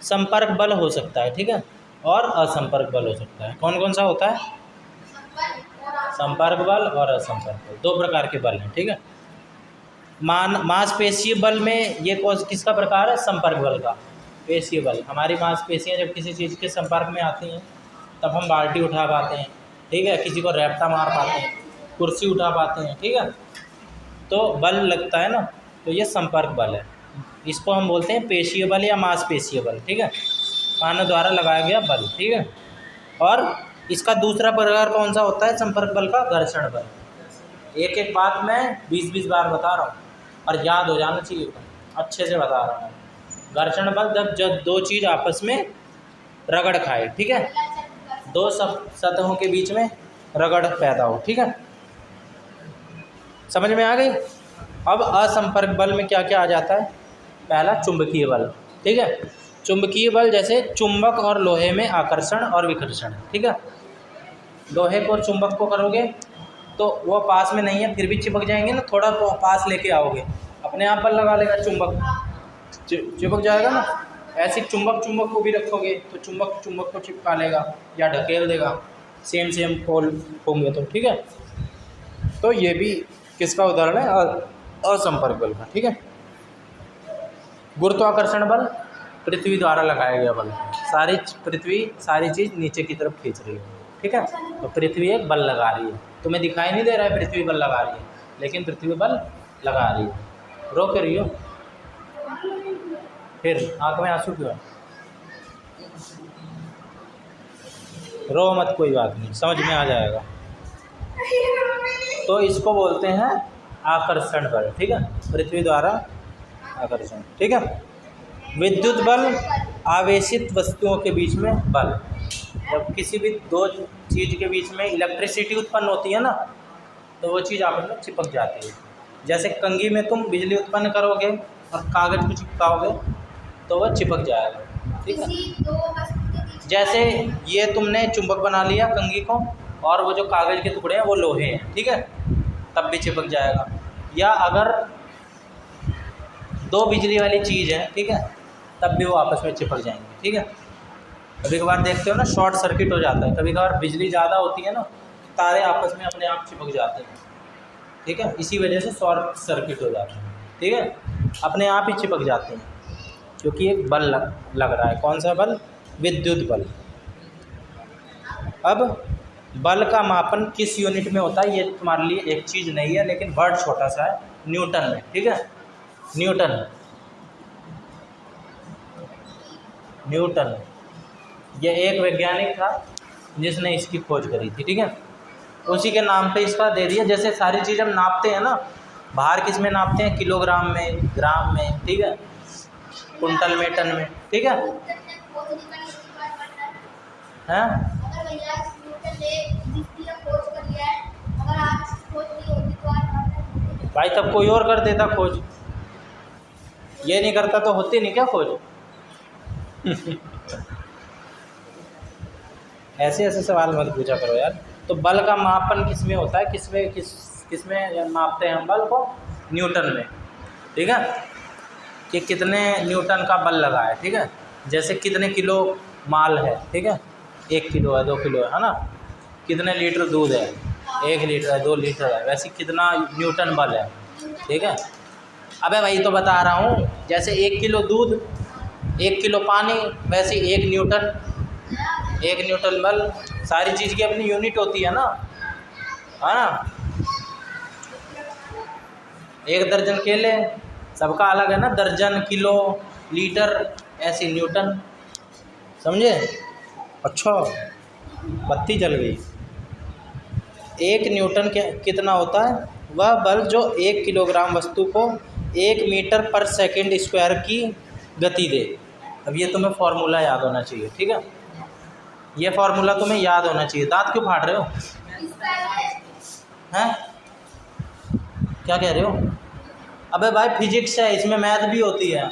संपर्क बल हो सकता है, ठीक है, और असंपर्क बल हो सकता है। कौन कौन सा होता है, संपर्क बल और असंपर्क बल, दो प्रकार के बल हैं, ठीक है। मांसपेशीय बल में ये किसका प्रकार है, संपर्क बल का। पेशीय बल, हमारी मांसपेशियाँ जब किसी चीज़ के संपर्क में आती हैं तब हम बाल्टी उठा पाते हैं, ठीक है, किसी को रैप्टा मार पाते हैं, कुर्सी उठा पाते हैं, ठीक है। तो बल लगता है ना, तो ये संपर्क बल है। इसको हम बोलते हैं पेशीय बल या मांसपेशीय बल, ठीक है, मानव द्वारा लगाया गया बल, ठीक है। और इसका दूसरा प्रकार कौन सा होता है संपर्क बल का, घर्षण बल। एक एक बात मैं 20-20 बार बता रहा हूँ और याद हो जाना चाहिए, अच्छे से बता रहा हूँ। घर्षण बल जब दो चीज़ आपस में रगड़ खाए, ठीक है, दो सतहों के बीच में रगड़ पैदा हो, ठीक है, समझ में आ गई। अब असंपर्क बल में क्या क्या आ जाता है, पहला चुंबकीय बल, ठीक है। चुंबकीय बल जैसे चुंबक और लोहे में आकर्षण और विकर्षण, ठीक है। लोहे को चुंबक को करोगे तो वो पास में नहीं है फिर भी चिपक जाएंगे ना, थोड़ा पास लेके आओगे अपने आप बल लगा लेगा, चुंबक चिपक जाएगा ना। ऐसे चुंबक को भी रखोगे तो चुंबक को चिपका लेगा या ढकेल देगा, सेम पोल होंगे तो, ठीक है। तो ये भी किसका उदाहरण है, असंपर्क बल का, ठीक है। गुरुत्वाकर्षण बल, पृथ्वी द्वारा लगाया गया बल, सारी चीज़ नीचे की तरफ खींच रही है, ठीक है। तो पृथ्वी एक बल लगा रही है, तुम्हें दिखाई नहीं दे रहा है पृथ्वी बल लगा रही है, लेकिन पृथ्वी बल लगा रही है। रो के रही हो, फिर आँख में आंसू क्यों है, रो मत, कोई बात नहीं, समझ में आ जाएगा। तो इसको बोलते हैं आकर्षण बल, ठीक है, पृथ्वी द्वारा आकर्षण, ठीक है। विद्युत बल आवेशित वस्तुओं के बीच में बल। जब किसी भी दो चीज़ के बीच में इलेक्ट्रिसिटी उत्पन्न होती है ना, तो वो चीज़ आपस में चिपक जाती है। जैसे कंघी में तुम बिजली उत्पन्न करोगे और कागज़ को चिपकाओगे तो वह चिपक जाएगा, ठीक है। किसी दो वस्तु के बीच जैसे ये तुमने चुंबक बना लिया कंघी को, और वो जो कागज़ के टुकड़े हैं वो लोहे हैं, ठीक है, तब भी चिपक जाएगा। या अगर दो बिजली वाली चीज़ है, ठीक है, तब भी वो आपस में चिपक जाएंगे, ठीक है। कभी कभार देखते हो ना शॉर्ट सर्किट हो जाता है, कभी कभार बिजली ज़्यादा होती है ना, तारे आपस में अपने आप चिपक जाते हैं, ठीक है, इसी वजह से शॉर्ट सर्किट हो जाता है, ठीक है, अपने आप ही चिपक जाते हैं क्योंकि एक बल लग रहा है। कौन सा बल? विद्युत बल। अब बल का मापन किस यूनिट में होता है, ये तुम्हारे लिए एक चीज़ नहीं है, लेकिन वर्ड छोटा सा है, न्यूटन में, ठीक है। न्यूटन ये एक वैज्ञानिक था जिसने इसकी खोज करी थी, ठीक है, उसी के नाम पे इसका दे दिया। जैसे सारी चीज़ हम नापते हैं ना, बाहर किस में नापते हैं? किलोग्राम में, ग्राम में, ठीक है, कुंटल में, टन में, ठीक है, हैं? अगर भैया न्यूटन ने जिसकी खोज कर लिया है, अगर आज खोज नहीं होती तो आज भाई तब कोई और कर देता खोज, ये नहीं करता तो होती नहीं क्या खोज? ऐसे ऐसे सवाल मत पूछा करो यार। तो बल का मापन किस में होता है, किस में मापते हैं हम बल को? न्यूटन में, ठीक है, कि कितने न्यूटन का बल लगा है, ठीक है। जैसे कितने किलो माल है, ठीक है, 1 किलो है, 2 किलो है ना, कितने लीटर दूध है, 1 लीटर है, 2 लीटर है, वैसे कितना न्यूटन बल है, ठीक है। अबे भाई तो बता रहा हूँ, जैसे 1 किलो दूध, 1 किलो पानी, वैसे 1 न्यूटन बल। सारी चीज़ की अपनी यूनिट होती है ना, है ना। 1 दर्जन केले, सबका अलग है ना, दर्जन, किलो, लीटर, ऐसी न्यूटन, समझे? अच्छा, बत्ती जल गई। 1 न्यूटन कितना होता है? वह बल जो 1 किलोग्राम वस्तु को 1 मीटर पर सेकंड स्क्वायर की गति दे। अब ये तुम्हें फॉर्मूला याद होना चाहिए, ठीक है, ये फार्मूला तुम्हें याद होना चाहिए। दांत क्यों फाड़ रहे हो? हैं? क्या कह रहे हो? अबे भाई फिजिक्स है, इसमें मैथ भी होती है,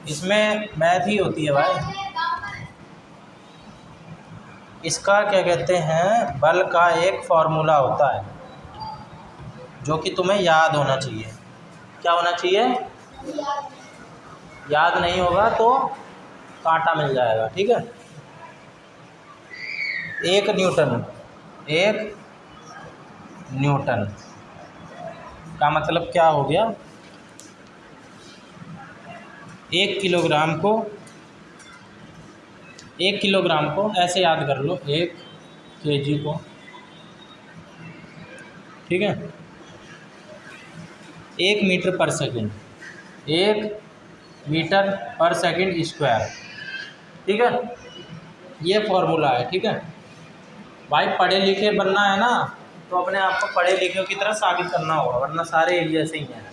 इसमें मैथ ही होती है भाई। इसका क्या कहते हैं, बल का एक फार्मूला होता है जो कि तुम्हें याद होना चाहिए। क्या होना चाहिए? याद नहीं होगा तो कांटा मिल जाएगा, ठीक है। 1 न्यूटन का मतलब क्या हो गया? 1 किलोग्राम को ऐसे याद कर लो, 1 केजी को, ठीक है, 1 मीटर पर सेकंड, 1 मीटर पर सेकंड स्क्वायर, ठीक है, ये फॉर्मूला है, ठीक है भाई। पढ़े लिखे बनना है ना, तो अपने आप को पढ़े लिखे की तरह साबित करना होगा, वरना सारे एक जैसे ही हैं।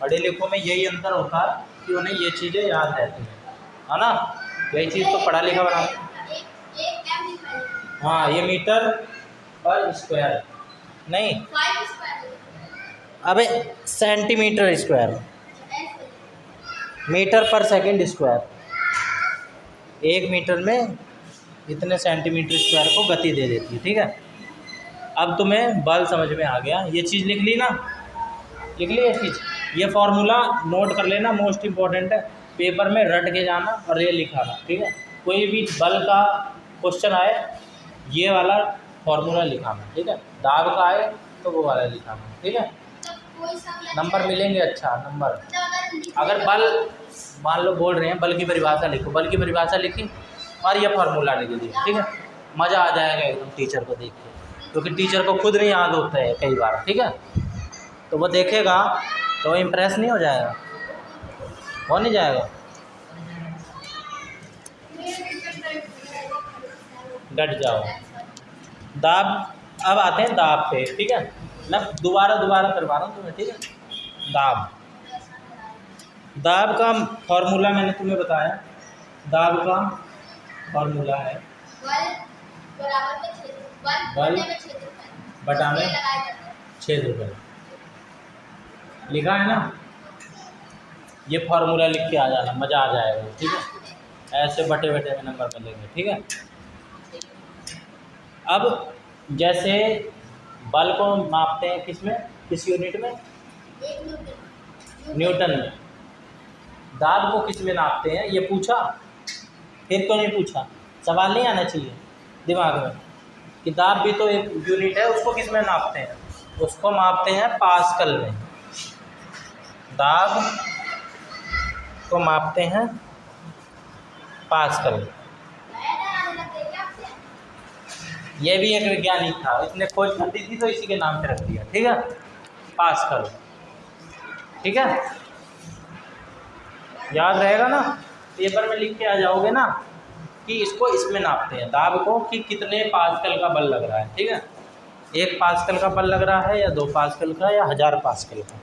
पढ़े लिखों में यही अंतर होता है कि उन्हें ये चीज़ें याद रहती हैं, है ना। यही चीज़ तो पढ़ा लिखा बना। हाँ, ये मीटर पर स्क्वायर नहीं, अबे सेंटीमीटर स्क्वायर, मीटर पर सेकंड स्क्वायर, 1 मीटर में इतने सेंटीमीटर स्क्वायर को गति दे देती है, ठीक है। अब तुम्हें बल समझ में आ गया, ये चीज़ लिख ली ना, लिख ली ये चीज़, ये फॉर्मूला नोट कर लेना, मोस्ट इम्पॉर्टेंट है, पेपर में रट के जाना और ये लिखाना, ठीक है। कोई भी बल का क्वेश्चन आए, ये वाला फॉर्मूला लिखाना, ठीक है। दाब का आए तो वो वाला लिखाना, ठीक है। नंबर मिलेंगे, अच्छा नंबर। अगर बल मान लो बोल रहे हैं, बल की परिभाषा लिखो, बल की परिभाषा लिखी और ये फार्मूला लिख दिया, ठीक है, मज़ा आ जाएगा एकदम टीचर को देख के, क्योंकि टीचर को खुद नहीं याद होता है कई बार, ठीक है। तो वो देखेगा तो इम्प्रेस नहीं हो जाएगा, हो नहीं जाएगा, डट जाओ। दाब, अब आते हैं दाब पे, ठीक है। मैं दोबारा करवा रहा हूँ तुम्हें, ठीक है। दाब, दाब का फॉर्मूला मैंने तुम्हें बताया, दाब का फॉर्मूला है बल बराबर में क्षेत्रफल बल बटे में क्षेत्रफल बटा में ये लगाया जाता है। क्षेत्रफल लिखा है ना, ये फार्मूला लिख के आ जाना, मज़ा आ जाएगा। ठीक है, ऐसे बटे बटे में नंबर मिलेंगे। ठीक है, अब जैसे बल को मापते हैं किस में, किस यूनिट में, एक न्यूटन में। दाब को किस में नापते हैं ये पूछा, फिर क्यों नहीं पूछा, सवाल नहीं आना चाहिए दिमाग में कि दाब भी तो एक यूनिट है, उसको किस में नापते हैं, उसको मापते हैं पास्कल में। दाब को मापते हैं पास्कल। ये भी एक वैज्ञानिक था, इसने खोज कर दी थी तो इसी के नाम पे रख दिया। ठीक है, पास्कल। ठीक है, याद रहेगा ना, पेपर में लिख के आ जाओगे ना कि इसको इसमें नापते हैं दाब को कि कितने पास्कल का बल लग रहा है। ठीक है, 1 पास्कल का बल लग रहा है या 2 पास्कल का या 1000 पास्कल का।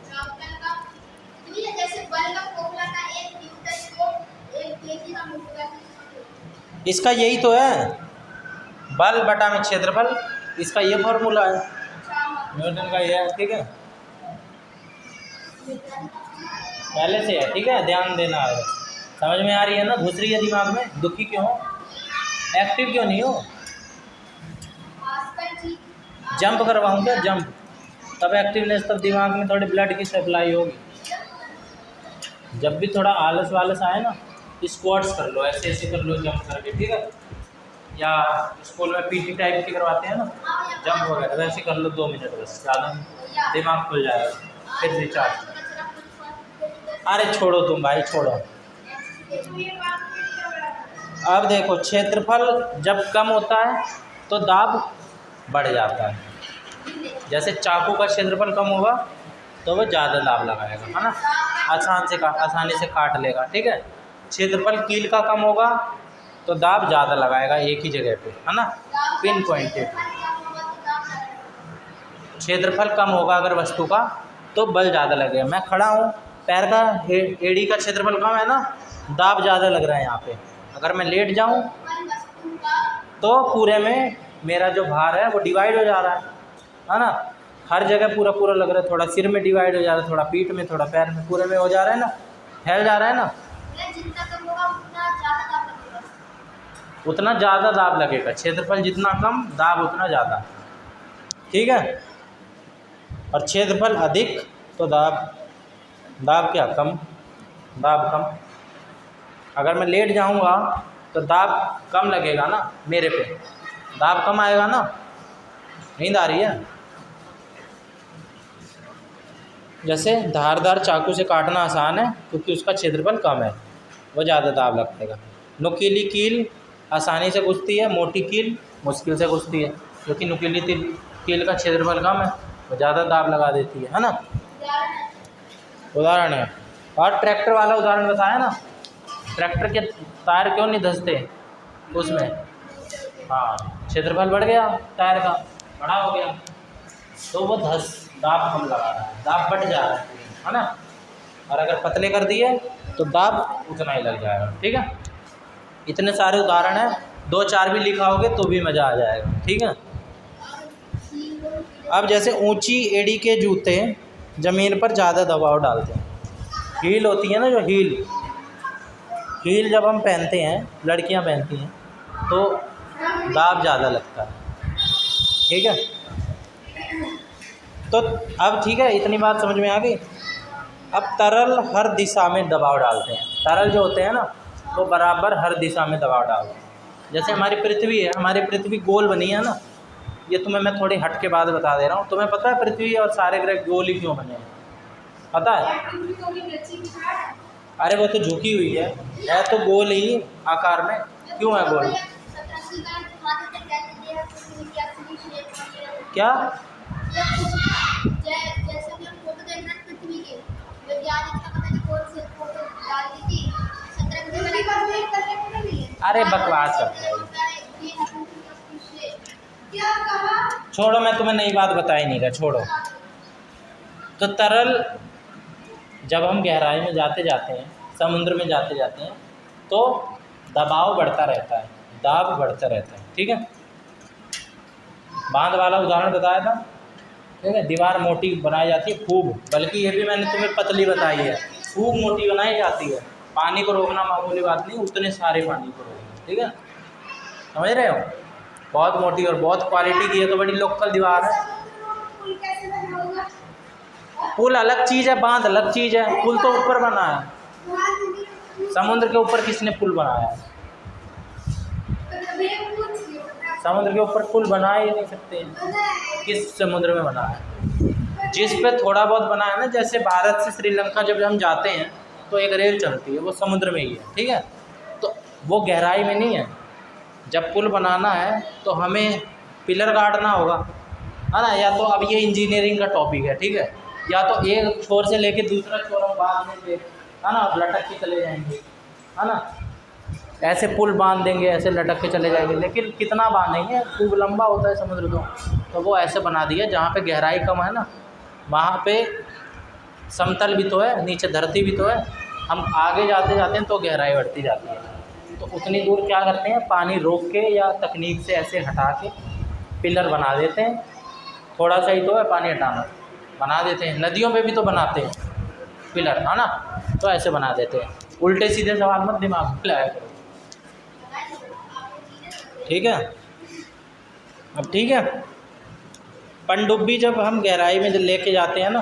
जैसे बल का फॉर्मूला था 1 न्यूटन को 1 केजी का मूल, इसका यही तो है, बल बटा में क्षेत्रफल, इसका ये फॉर्मूला है न्यूटन का ये है। ठीक है, पहले से है। ठीक है, ध्यान देना है, समझ में आ रही है ना, घुस रही है दिमाग में, दुखी क्यों हो, एक्टिव क्यों नहीं हो, जंप करवाऊँ क्या, जंप, तब एक्टिवनेस, तब दिमाग में थोड़ी ब्लड की सप्लाई होगी। जब भी थोड़ा आलस वालस आए ना, स्क्वाट्स कर लो, ऐसे ऐसे कर लो जंप करके। ठीक है, या स्कूल में पीटी टाइप की करवाते हैं ना जंप वगैरह, वैसे कर लो 2 मिनट बस, ज़्यादा नहीं, दिमाग खुल जाएगा, फिर रिचार्ज। अरे छोड़ो तुम भाई, छोड़ो। अब देखो, क्षेत्रफल जब कम होता है तो दाब बढ़ जाता है। जैसे चाकू का क्षेत्रफल कम होगा तो वो ज़्यादा दाब लगाएगा, है ना, आसानी से काट लेगा। ठीक है, क्षेत्रफल कील का कम होगा तो दाब ज़्यादा लगाएगा एक ही जगह पे, है ना, पिन पॉइंटेड। क्षेत्रफल कम होगा अगर वस्तु का तो बल ज़्यादा लगेगा। मैं खड़ा हूँ, पैर का एड़ी का क्षेत्रफल कम है ना, दाब ज़्यादा लग रहा है यहाँ पे। अगर मैं लेट जाऊँ तो पूरे में मेरा जो भार है वो डिवाइड हो जा रहा है ना, हर जगह पूरा पूरा लग रहा है, थोड़ा सिर में डिवाइड हो जा रहा है, थोड़ा पीठ में, थोड़ा पैर में, पूरे में हो जा रहा है ना, फैल जा रहा है ना, उतना ज़्यादा दाब लगेगा। क्षेत्रफल जितना कम, दाब उतना ज़्यादा। ठीक है, और क्षेत्रफल अधिक तो दाब क्या, कम, दाब कम। अगर मैं लेट जाऊंगा तो दाब कम लगेगा ना मेरे पे, दाब कम आएगा ना। नींद आ रही है? जैसे धारदार चाकू से काटना आसान है क्योंकि उसका क्षेत्रफल कम है, वो ज़्यादा दाब लगेगा। नुकीली कील आसानी से घुसती है, मोटी कील मुश्किल से घुसती है, क्योंकि नुकीली कील का क्षेत्रफल कम है, वो ज़्यादा दाब लगा देती है ना। उदाहरण है, और ट्रैक्टर वाला उदाहरण बताया ना, ट्रैक्टर के टायर क्यों नहीं धंसते उसमें, हाँ, क्षेत्रफल बढ़ गया, टायर का बड़ा हो गया तो वो दाब कम लगा रहा है, दाब बढ़ जा रहा है ना। और अगर पतले कर दिए तो दाब उतना ही लग जाएगा। ठीक है, इतने सारे उदाहरण हैं, 2-4 भी लिखाओगे तो भी मज़ा आ जाएगा। ठीक है, अब जैसे ऊंची एड़ी के जूते ज़मीन पर ज़्यादा दबाव डालते हैं, हील होती है ना, जो हील जब हम पहनते हैं, लड़कियां पहनती हैं, तो दाब ज़्यादा लगता है। ठीक है, तो अब ठीक है, इतनी बात समझ में आ गई। अब तरल हर दिशा में दबाव डालते हैं, तरल जो होते हैं ना वो बराबर हर दिशा में दबाव डालते हैं। जैसे हमारी पृथ्वी है, हमारी पृथ्वी गोल बनी है ना, ये तुम्हें मैं थोड़ी हट के बाद बता दे रहा हूँ। तुम्हें पता है पृथ्वी और सारे ग्रह गोल ही क्यों बने हैं, पता है? अरे वो तो झुकी हुई है तो गोल ही आकार में, क्यों है गोल? क्या? अरे बकवास करता है, छोड़ो, मैं तुम्हें नई बात बता ही नहीं रहा, छोड़ो। तो तरल जब हम गहराई में जाते जाते हैं, समुद्र में जाते जाते हैं, तो दबाव बढ़ता रहता है, दाब बढ़ता रहता है। ठीक है, बांध वाला उदाहरण बताया था। ठीक है, दीवार मोटी बनाई जाती है खूब, बल्कि ये भी मैंने तुम्हें पतली बताई है, खूब मोटी बनाई जाती है। पानी को रोकना मामूली बात नहीं, उतने सारे पानी को रोकना। ठीक है, समझ रहे हो? बहुत मोटी और बहुत क्वालिटी की है, तो बड़ी लोकल दीवार है। पुल कैसे बना होगा? पुल अलग चीज़ है, बांध अलग चीज़ है। पुल तो ऊपर बना है, समुद्र के ऊपर किसने पुल बनाया है? समुद्र के ऊपर पुल बना ही नहीं सकते। किस समुद्र में बना है? जिस पे थोड़ा बहुत बना है ना, जैसे भारत से श्रीलंका जब हम जाते हैं तो एक रेल चलती है, वो समुद्र में ही है। ठीक है, तो वो गहराई में नहीं है। जब पुल बनाना है तो हमें पिलर गाड़ना होगा, है ना। या तो अब ये इंजीनियरिंग का टॉपिक है, ठीक है, या तो एक छोर से लेके दूसरा छोर हम बांध देंगे, है ना, लटक के चले जाएंगे, है ना। ऐसे पुल बांध देंगे, ऐसे लटक के चले जाएंगे, लेकिन कितना बांधेंगे? खूब लंबा होता है समुद्र तो वो ऐसे बना दिया जहाँ पे गहराई कम है ना, वहाँ पे समतल भी तो है, नीचे धरती भी तो है। हम आगे जाते जाते हैं तो गहराई बढ़ती जाती है, तो उतनी दूर क्या करते हैं, पानी रोक के या तकनीक से ऐसे हटा के पिलर बना देते हैं। थोड़ा सा ही तो है पानी हटाना, बना देते हैं। नदियों में भी तो बनाते हैं पिलर, है ना, तो ऐसे बना देते हैं। उल्टे सीधे सवाल मत दिमाग में लाया करो। ठीक है, अब ठीक है। पनडुब्बी जब हम गहराई में लेके जाते हैं ना,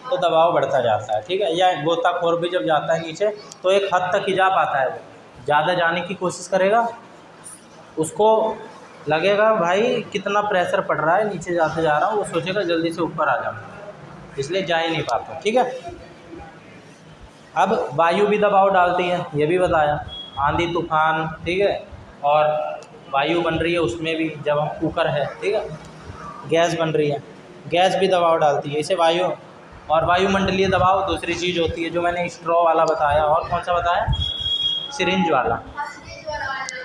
तो दबाव बढ़ता जाता है। ठीक है, या गोताखोर भी जब जाता है नीचे तो एक हद तक ही जा पाता है। वो ज़्यादा जाने की कोशिश करेगा, उसको लगेगा भाई कितना प्रेशर पड़ रहा है, नीचे जाते जा रहा हूँ, वो सोचेगा जल्दी से ऊपर आ जाऊँ, इसलिए जा ही नहीं पाता। ठीक है, अब वायु भी दबाव डालती है, ये भी बताया, आंधी तूफान। ठीक है, और वायु बन रही है उसमें भी, जब हम कुकर है, ठीक है, गैस बन रही है, गैस भी दबाव डालती है। इसे वायु और वायुमंडलीय दबाव दूसरी चीज़ होती है, जो मैंने स्ट्रॉ वाला बताया। और कौन सा बताया? सिरिंज वाला।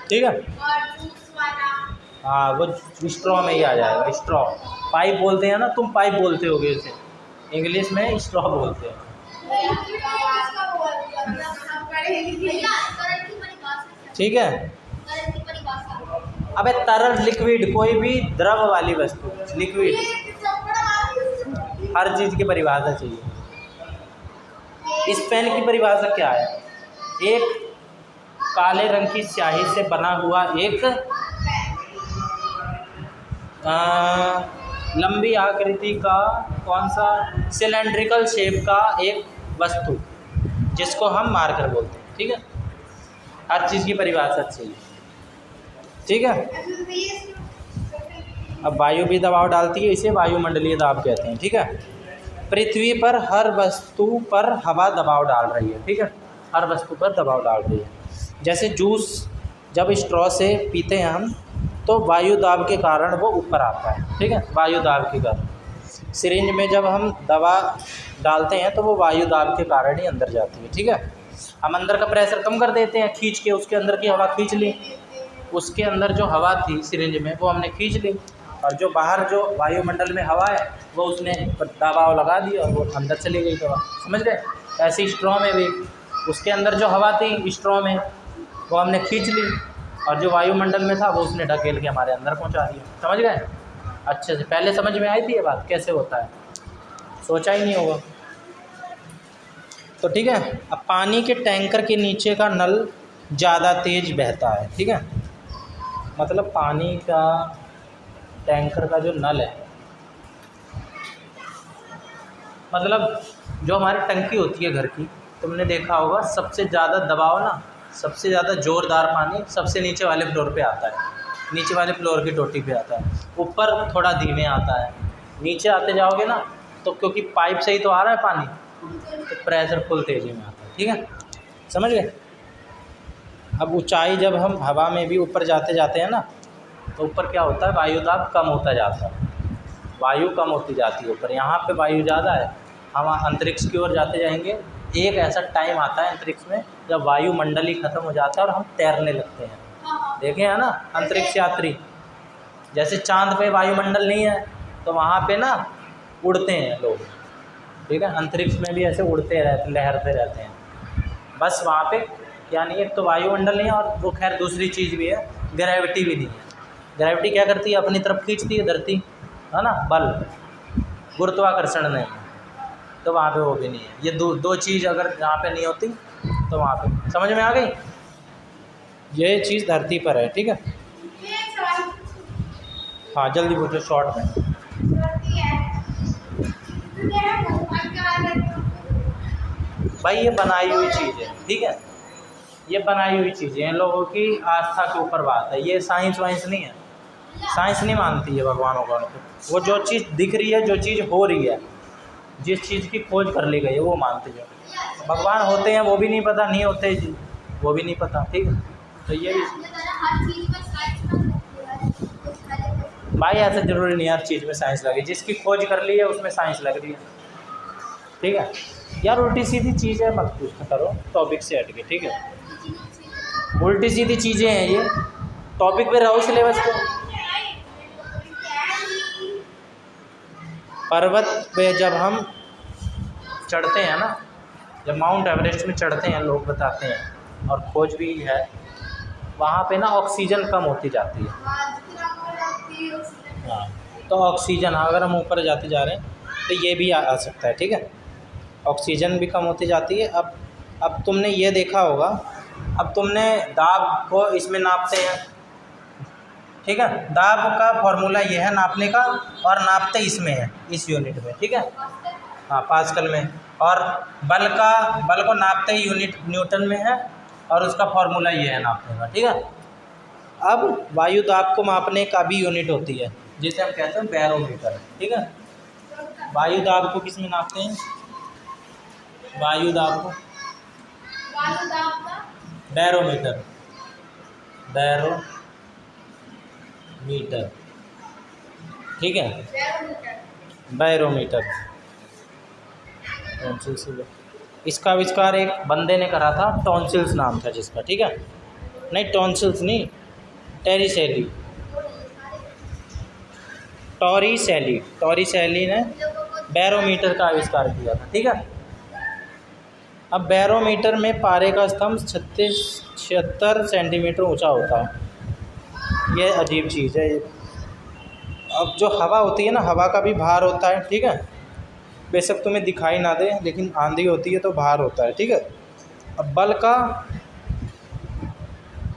ठीक है, हाँ, वो स्ट्रॉ में ही आ जाएगा। स्ट्रॉ, पाइप बोलते हैं ना, तुम पाइप बोलते होगे उसे, इंग्लिश में स्ट्रॉ बोलते हैं। ठीक है, अबे तरल, लिक्विड, कोई भी द्रव वाली वस्तु, लिक्विड, हर चीज़ की परिभाषा चाहिए। इस पेन की परिभाषा क्या है? एक काले रंग की स्याही से बना हुआ एक लंबी आकृति का, कौन सा, सिलेंड्रिकल शेप का एक वस्तु, जिसको हम मार्कर बोलते हैं। ठीक है, हर चीज़ की परिभाषा चाहिए। ठीक है, अब वायु भी दबाव डालती है, इसे वायुमंडलीय दाब कहते हैं। ठीक है, पृथ्वी पर हर वस्तु पर हवा दबाव डाल रही है। ठीक है, हर वस्तु पर दबाव डाल रही है। जैसे जूस जब स्ट्रॉ से पीते हैं हम, तो वायु दाब के कारण वो ऊपर आता है। ठीक है, वायु दाब के कारण। सिरिंज में जब हम दवा डालते हैं तो वो वायु दाब के कारण ही अंदर जाती है। ठीक है, हम अंदर का प्रेशर कम कर देते हैं खींच के, उसके अंदर की हवा खींच ली, उसके अंदर जो हवा थी सिरिंज में वो हमने खींच ली, और जो बाहर जो वायुमंडल में हवा है वो उसने दबाव लगा दिया और वो अंदर चली गई दवा। समझ गए? ऐसे स्ट्रॉ में भी उसके अंदर जो हवा थी स्ट्रॉ में वो हमने खींच ली, और जो वायुमंडल में था वो उसने ढकेल के हमारे अंदर पहुंचा दिया। समझ गए? अच्छे से पहले समझ में आई थी ये बात कैसे होता है? सोचा ही नहीं होगा। तो ठीक है, अब पानी के टैंकर के नीचे का नल ज़्यादा तेज़ बहता है। ठीक है, मतलब पानी का टैंकर का जो नल है, मतलब जो हमारी टंकी होती है घर की, तुमने देखा होगा सबसे ज़्यादा दबाव ना, सबसे ज़्यादा ज़ोरदार पानी सबसे नीचे वाले फ्लोर पे आता है, नीचे वाले फ्लोर की टोटी पे आता है, ऊपर थोड़ा धीमे आता है। नीचे आते जाओगे ना तो क्योंकि पाइप से ही तो आ रहा है पानी, तो प्रेशर फुल तेज़ी में आता है। ठीक है, समझ गए? अब ऊंचाई जब हम हवा में भी ऊपर जाते जाते हैं ना, तो ऊपर क्या होता है, वायु दाब कम होता जाता है, वायु कम होती जाती है ऊपर। यहाँ पे वायु ज़्यादा है, हम अंतरिक्ष की ओर जाते जाएंगे, एक ऐसा टाइम आता है अंतरिक्ष में जब वायुमंडल ही ख़त्म हो जाता है और हम तैरने लगते हैं। देखे हैं ना अंतरिक्ष यात्री, जैसे चांद पे वायुमंडल नहीं है तो वहाँ पे ना उड़ते हैं लोग, ठीक है। अंतरिक्ष में भी ऐसे उड़ते रहते, लहरते रहते हैं। बस वहाँ पे क्या नहीं है, एक तो वायुमंडल नहीं है, और वो खैर दूसरी चीज़ भी है, ग्रेविटी भी नहीं है। ग्रेविटी क्या करती है, अपनी तरफ खींचती है धरती, है ना, बल, गुरुत्वाकर्षण नहीं है, तो वहाँ पे वो भी नहीं है। ये दो चीज़ अगर यहाँ पे नहीं होती तो वहाँ पे, समझ में आ गई? ये चीज़ धरती पर है, ठीक है। ये सवाल हाँ जल्दी पूछो शॉर्ट में। करती है तो क्या भगवान का भाई ये बनाई हुई चीज़ है, ठीक है, ये बनाई हुई चीज़ें हैं, लोगों की आस्था के ऊपर बात है। ये साइंस वाइंस नहीं है, साइंस नहीं मानती है भगवान को। वो जो चीज़ दिख रही है, जो चीज़ हो रही है, जिस चीज़ की खोज कर ली गई है, वो मानती है। भगवान होते हैं वो भी नहीं पता, नहीं होते वो भी नहीं पता, ठीक है। तो ये भी हर चीज में साइंस में भाई ऐसा ज़रूरी नहीं है हर चीज़ में साइंस लगे, जिसकी खोज कर ली है उसमें साइंस लग रही है, ठीक है। यार उल्टी सीधी चीज़ है, मत पूछा करो, टॉपिक से हट के, ठीक है। उल्टी सीधी चीज़ें हैं ये, टॉपिक पे रहो, सिलेबस पे। पर्वत पे जब हम चढ़ते हैं ना, जब माउंट एवरेस्ट में चढ़ते हैं, लोग बताते हैं और खोज भी है, वहाँ पे ना ऑक्सीजन कम होती जाती है। हाँ, तो ऑक्सीजन, अगर हम ऊपर जाते जा रहे हैं तो ये भी आ सकता है, ठीक है। ऑक्सीजन भी कम होती जाती है। अब तुमने ये देखा होगा, अब तुमने दाब को इसमें नापते हैं, ठीक है। दाब का फॉर्मूला ये है नापने का, और नापते इसमें है, इस यूनिट में, ठीक है। हाँ पास्कल में। और बल को नापते ही यूनिट न्यूटन में है, और उसका फॉर्मूला ये है नापने का, ठीक है। अब वायु दाब को मापने का भी यूनिट होती है, जिसे हम कहते हैं बैरोमीटर, ठीक है। वायु दाब को किस में नापते हैं? वायु दाब को बैरोमीटर, बैरोमीटर, ठीक है, बैरोमीटर। इसका आविष्कार एक बंदे ने करा था, टॉन्सिल्स नाम था जिसका, ठीक है। नहीं टॉन्सिल्स नहीं, टॉरिसेली ने बैरोमीटर का आविष्कार किया था, ठीक है। अब बैरोमीटर में पारे का स्तंभ 76 सेंटीमीटर ऊंचा होता है। ये अजीब चीज़ है। अब जो हवा होती है ना, हवा का भी भार होता है, ठीक है। बेशक तुम्हें दिखाई ना दे, लेकिन आंधी होती है तो भार होता है, ठीक है। अब बल का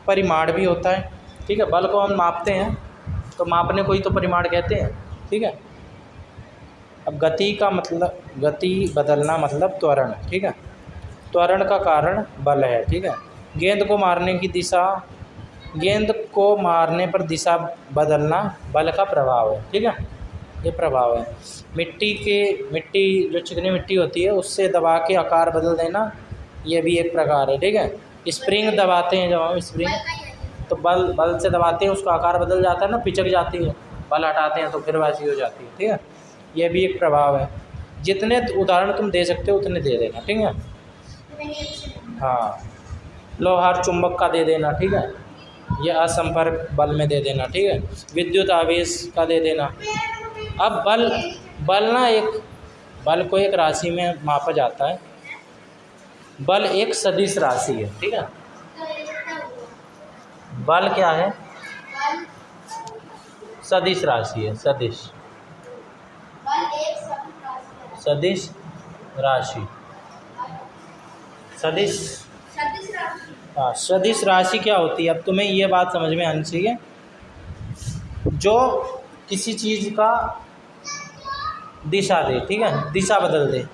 परिमाण भी होता है, ठीक है। बल को हम मापते हैं, तो मापने को ही तो परिमाण कहते हैं, ठीक है। अब गति का मतलब, गति बदलना मतलब त्वरण, ठीक है। त्वरण का कारण बल है, ठीक है। गेंद को मारने पर दिशा बदलना बल का प्रभाव है, ठीक है। ये प्रभाव है। मिट्टी जो चिकनी मिट्टी होती है, उससे दबा के आकार बदल देना, ये भी एक प्रकार है, ठीक है। स्प्रिंग दबाते हैं जब हम, स्प्रिंग तो बल से दबाते हैं, उसका आकार बदल जाता है ना, पिचक जाती है। बल हटाते हैं तो फिर वैसी हो जाती है, ठीक है। ये भी एक प्रभाव है। जितने उदाहरण तुम दे सकते हो उतने दे देना, ठीक है। हाँ, लोहार चुंबक का दे देना, ठीक है। ये असंपर्क बल में दे देना, ठीक है। विद्युत आवेश का दे देना। अब बल को एक राशि में मापा जाता है। बल एक सदिश राशि है, ठीक है। बल क्या है? सदिश राशि है, सदिश राशि। हाँ, सदिश राशि क्या होती है? अब तुम्हें ये बात समझ में आनी चाहिए, जो किसी चीज़ का दिशा दे, ठीक है, दिशा बदल दे,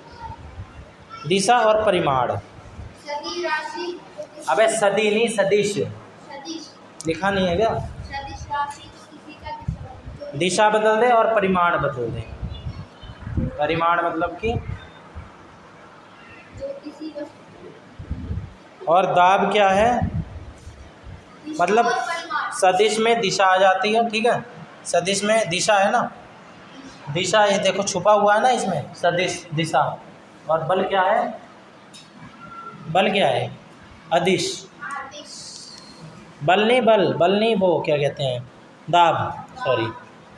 दिशा और परिमाण। अबे सदी नहीं, सदिश लिखा नहीं है क्या? दिशा बदल दे और परिमाण बदल दे। परिमाण मतलब कि, और दाब क्या है? मतलब सदिश में दिशा आ जाती है, ठीक है। सदिश में दिशा है ना, दिशा ये देखो छुपा हुआ है ना इसमें, सदिश दिशा। और बल क्या है? बल क्या है? अदिश। बल नहीं, वो क्या कहते हैं, दाब, सॉरी,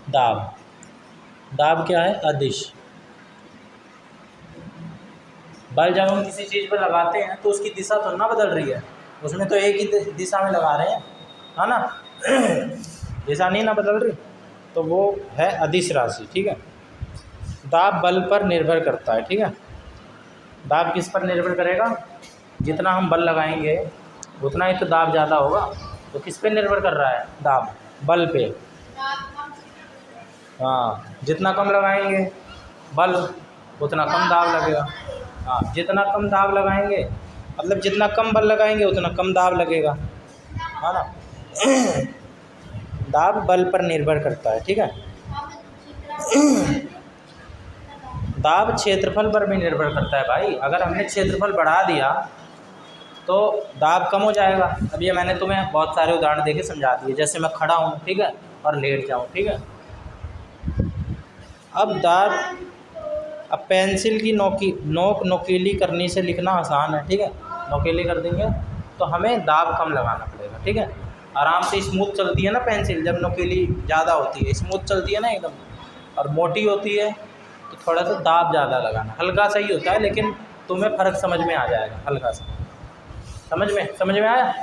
दाब क्या है? अदिश। बल जब हम किसी चीज़ पर लगाते हैं तो उसकी दिशा तो ना बदल रही है, उसमें तो एक ही दिशा में लगा रहे हैं, है ना। दिशा नहीं ना बदल रही, तो वो है अदिश राशि, ठीक है। दाब बल पर निर्भर करता है, ठीक है। दाब किस पर निर्भर करेगा? जितना हम बल लगाएंगे उतना ही तो दाब ज़्यादा होगा। तो किस पे निर्भर कर रहा है दाब? बल पे। हाँ, जितना कम लगाएंगे बल उतना कम दाब लगेगा। हाँ, जितना कम दाब लगाएंगे मतलब जितना कम बल लगाएंगे उतना कम दाब लगेगा, है ना। दाब बल पर निर्भर करता है, ठीक है। दाब क्षेत्रफल पर भी निर्भर करता है भाई। अगर हमने क्षेत्रफल बढ़ा दिया तो दाब कम हो जाएगा। अब ये मैंने तुम्हें बहुत सारे उदाहरण देके समझा दिए, जैसे मैं खड़ा हूँ, ठीक है, और लेट जाऊँ, ठीक है। अब पेंसिल की नोक नोकीली करने से लिखना आसान है, ठीक है। नोकीली कर देंगे तो हमें दाब कम लगाना पड़ेगा, ठीक है। आराम से स्मूथ चलती है ना पेंसिल, जब नोकीली ज़्यादा होती है, स्मूथ चलती है ना एकदम, और मोटी होती है तो थोड़ा सा दाब ज़्यादा लगाना। हल्का सा ही होता है, लेकिन तुम्हें फ़र्क समझ में आ जाएगा, हल्का सा। समझ में आया?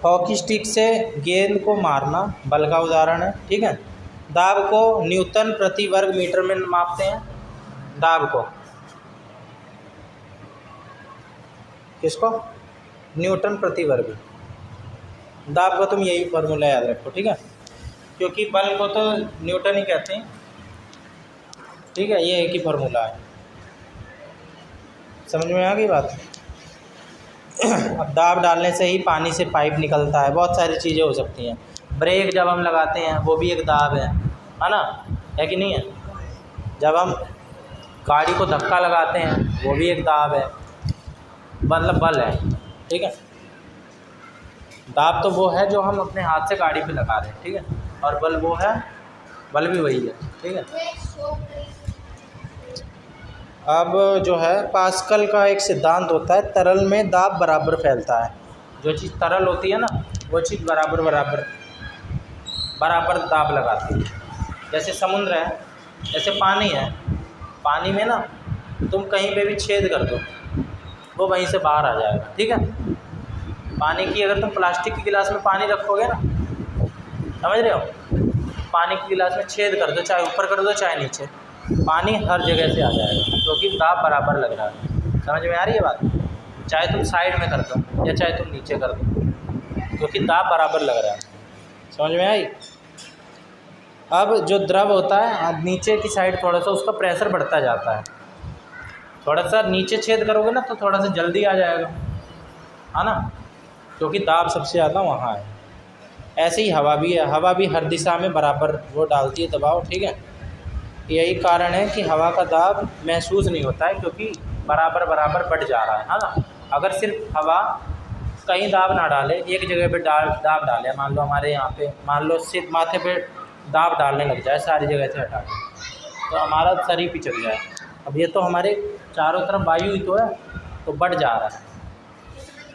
हॉकी स्टिक से गेंद को मारना बल का उदाहरण है, ठीक है। दाब को न्यूटन प्रति वर्ग मीटर में मापते हैं। दाब को किसको? न्यूटन प्रति वर्ग। दाब का तुम यही फार्मूला याद रखो, ठीक है, क्योंकि बल को तो न्यूटन ही कहते हैं, ठीक है। ये एक ही फार्मूला है। समझ में आ गई बात? अब दाब डालने से ही पानी से पाइप निकलता है, बहुत सारी चीज़ें हो सकती हैं। ब्रेक जब हम लगाते हैं वो भी एक दाब है ना, है कि नहीं है? जब हम गाड़ी को धक्का लगाते हैं वो भी एक दाब है, मतलब बल है, ठीक है। दाब तो वो है जो हम अपने हाथ से गाड़ी पे लगा रहे हैं, ठीक है, और बल वो है, बल भी वही है, ठीक है। अब जो है पास्कल का एक सिद्धांत होता है, तरल में दाब बराबर फैलता है। जो चीज़ तरल होती है ना वो चीज़ बराबर दाब लगाती है। जैसे समुद्र है, जैसे पानी है, पानी में ना तुम कहीं पे भी छेद कर दो वो वहीं से बाहर आ जाएगा, ठीक है। पानी की अगर तुम प्लास्टिक की गिलास में पानी रखोगे ना, समझ रहे हो, पानी की गिलास में छेद कर दो, चाहे ऊपर कर दो चाहे नीचे, पानी हर जगह से आ जाएगा, क्योंकि दाब बराबर लग रहा है। समझ में आ रही है बात? चाहे तुम साइड में कर दो या चाहे तुम नीचे कर दो, क्योंकि दाब बराबर लग रहा है। समझ में आई? अब जो द्रव होता है नीचे की साइड थोड़ा सा उसका प्रेशर बढ़ता जाता है। थोड़ा सा नीचे छेद करोगे ना तो थोड़ा सा जल्दी आ जाएगा, है ना, क्योंकि दाब सबसे ज़्यादा वहाँ है। ऐसे ही हवा भी है, हवा भी हर दिशा में बराबर वो डालती है दबाव, ठीक है। यही कारण है कि हवा का दाब महसूस नहीं होता है, क्योंकि बराबर बढ़ जा रहा है ना। अगर सिर्फ हवा कहीं दाब ना डाले, एक जगह पे दाब डाले, मान लो हमारे यहाँ पे, मान लो सिर्फ माथे पे दाब डालने लग जाए सारी जगह से हटा के, तो हमारा शरीर पिचक जाए। अब ये तो हमारे चारों तरफ वायु ही तो है, तो बढ़ जा रहा है।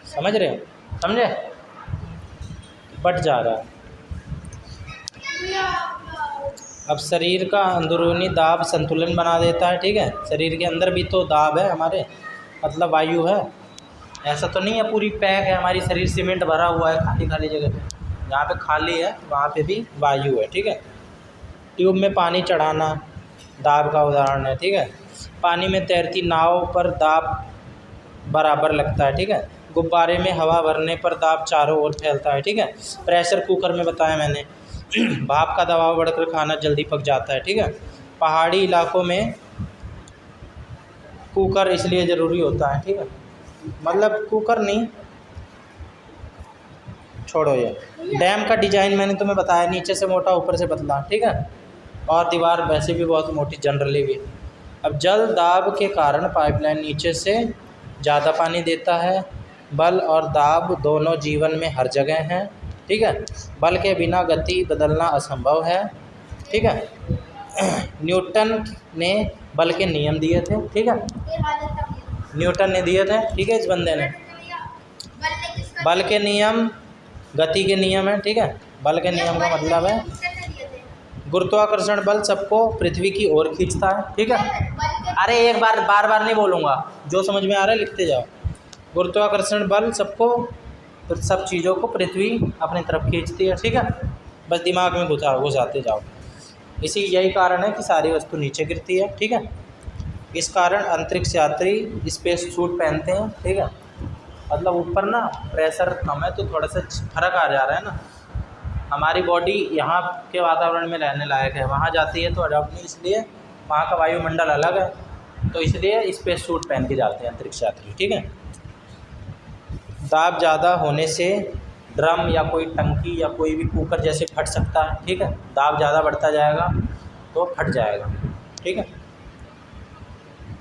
समझ रहे हो? समझे? बढ़ जा रहा है। अब शरीर का अंदरूनी दाब संतुलन बना देता है, ठीक है। शरीर के अंदर भी तो दाब है हमारे, मतलब वायु है। ऐसा तो नहीं है पूरी पैक है हमारी, शरीर सीमेंट भरा हुआ है खाली जगह पे, जहाँ पे खाली है वहाँ पे भी वायु है, ठीक है। ट्यूब में पानी चढ़ाना दाब का उदाहरण है, ठीक है। पानी में तैरती नाव पर दाब बराबर लगता है, ठीक है। गुब्बारे में हवा भरने पर दाब चारों ओर फैलता है, ठीक है। प्रेशर कुकर में बताया मैंने, भाप का दबाव बढ़कर खाना जल्दी पक जाता है, ठीक है। पहाड़ी इलाकों में कुकर इसलिए ज़रूरी होता है, ठीक है, मतलब कुकर नहीं, छोड़ो ये। डैम का डिज़ाइन मैंने तुम्हें बताया, नीचे से मोटा ऊपर से पतला, ठीक है, और दीवार वैसे भी बहुत मोटी जनरली भी। अब जल दाब के कारण पाइपलाइन नीचे से ज़्यादा पानी देता है। बल और दाब दोनों जीवन में हर जगह हैं, ठीक है। बल के बिना गति बदलना असंभव है, ठीक है। न्यूटन ने बल के नियम दिए थे, ठीक है, न्यूटन ने दिए थे, ठीक है। इस बंदे ने बल के नियम गति के नियम है, ठीक है। बल के नियम का मतलब है गुरुत्वाकर्षण बल सबको पृथ्वी की ओर खींचता है, ठीक है। बल के अरे एक बार बार बार नहीं बोलूँगा, जो समझ में आ रहा है लिखते जाओ। गुरुत्वाकर्षण बल सबको, सब चीज़ों को पृथ्वी अपनी तरफ खींचती है, ठीक है। बस दिमाग में घुसाते जाओ। यही कारण है कि सारी वस्तु नीचे गिरती है, ठीक है। इस कारण अंतरिक्ष यात्री स्पेस सूट पहनते हैं, ठीक है। मतलब ऊपर ना प्रेशर कम है तो थोड़ा सा फर्क आ जा रहा है ना। हमारी बॉडी यहाँ के वातावरण में रहने लायक है, वहाँ जाती है तो अडॉप्ट नहीं, इसलिए वहाँ का वायुमंडल अलग है, तो इसलिए स्पेस सूट पहन के जाते हैं अंतरिक्ष यात्री, ठीक है। दाब ज़्यादा होने से ड्रम या कोई टंकी या कोई भी कुकर जैसे फट सकता है, ठीक है। दाब ज़्यादा बढ़ता जाएगा तो फट जाएगा, ठीक है।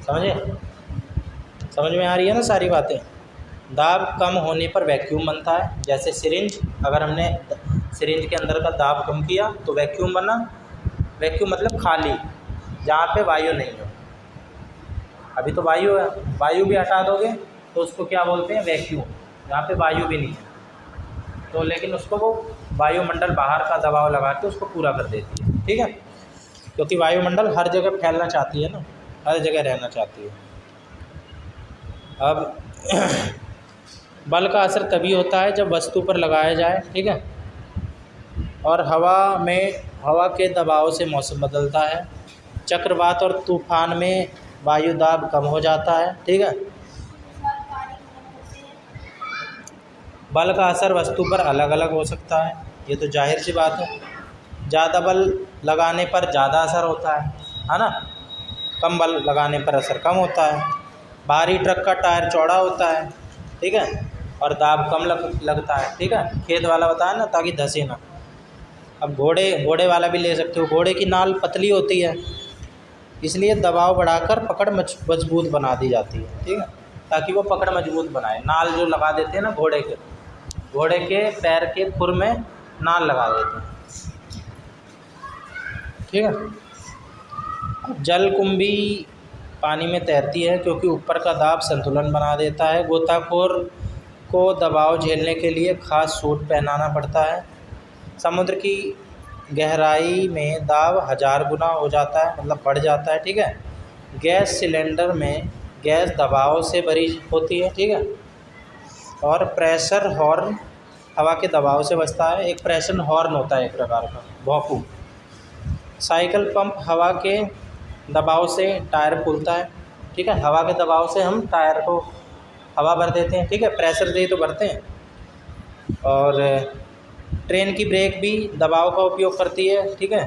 समझ में आ रही है ना सारी बातें। दाब कम होने पर वैक्यूम बनता है, जैसे सिरिंज, अगर हमने सिरिंज के अंदर का दाब कम किया तो वैक्यूम बना। वैक्यूम मतलब खाली, जहाँ पे वायु नहीं हो। अभी तो वायु है, वायु भी हटा दोगे तो उसको क्या बोलते हैं, वैक्यूम, जहाँ पे वायु भी नहीं है। तो लेकिन उसको वो वायुमंडल बाहर का दबाव लगा के उसको पूरा कर देती है, ठीक है। क्योंकि वायुमंडल हर जगह फैलना चाहती है ना, हर जगह रहना चाहती है। अब बल का असर तभी होता है जब वस्तु पर लगाया जाए, ठीक है। और हवा के दबाव से मौसम बदलता है। चक्रवात और तूफान में वायु दाब कम हो जाता है, ठीक है। बल का असर वस्तु पर अलग अलग हो सकता है, ये तो जाहिर सी बात है। ज़्यादा बल लगाने पर ज़्यादा असर होता है ना। कम बल लगाने पर असर कम होता है। भारी ट्रक का टायर चौड़ा होता है, ठीक है, और दाब कम लगता है, ठीक है। खेत वाला बताया ना, ताकि धंसे ना। अब घोड़े वाला भी ले सकते हो। घोड़े की नाल पतली होती है, इसलिए दबाव बढ़ाकर पकड़ मजबूत बना दी जाती है, ठीक है, ताकि वो पकड़ मजबूत बनाए। नाल जो लगा देते हैं ना घोड़े के पैर के खुर में नाल लगा देते हैं, ठीक है। जलकुंभी पानी में तैरती है क्योंकि ऊपर का दाब संतुलन बना देता है। गोताखोर को दबाव झेलने के लिए खास सूट पहनाना पड़ता है। समुद्र की गहराई में दाब 1000 गुना हो जाता है, मतलब बढ़ जाता है, ठीक है। गैस सिलेंडर में गैस दबाव से भरी होती है, ठीक है। और प्रेशर हॉर्न हवा के दबाव से बचता है। एक प्रेशर हॉर्न होता है एक प्रकार का, भौंकू। साइकिल पंप हवा के दबाव से टायर फूलता है, ठीक है। हवा के दबाव से हम टायर को हवा भर देते हैं, ठीक है, प्रेशर से ही तो भरते हैं। और ट्रेन की ब्रेक भी दबाव का उपयोग करती है, ठीक है।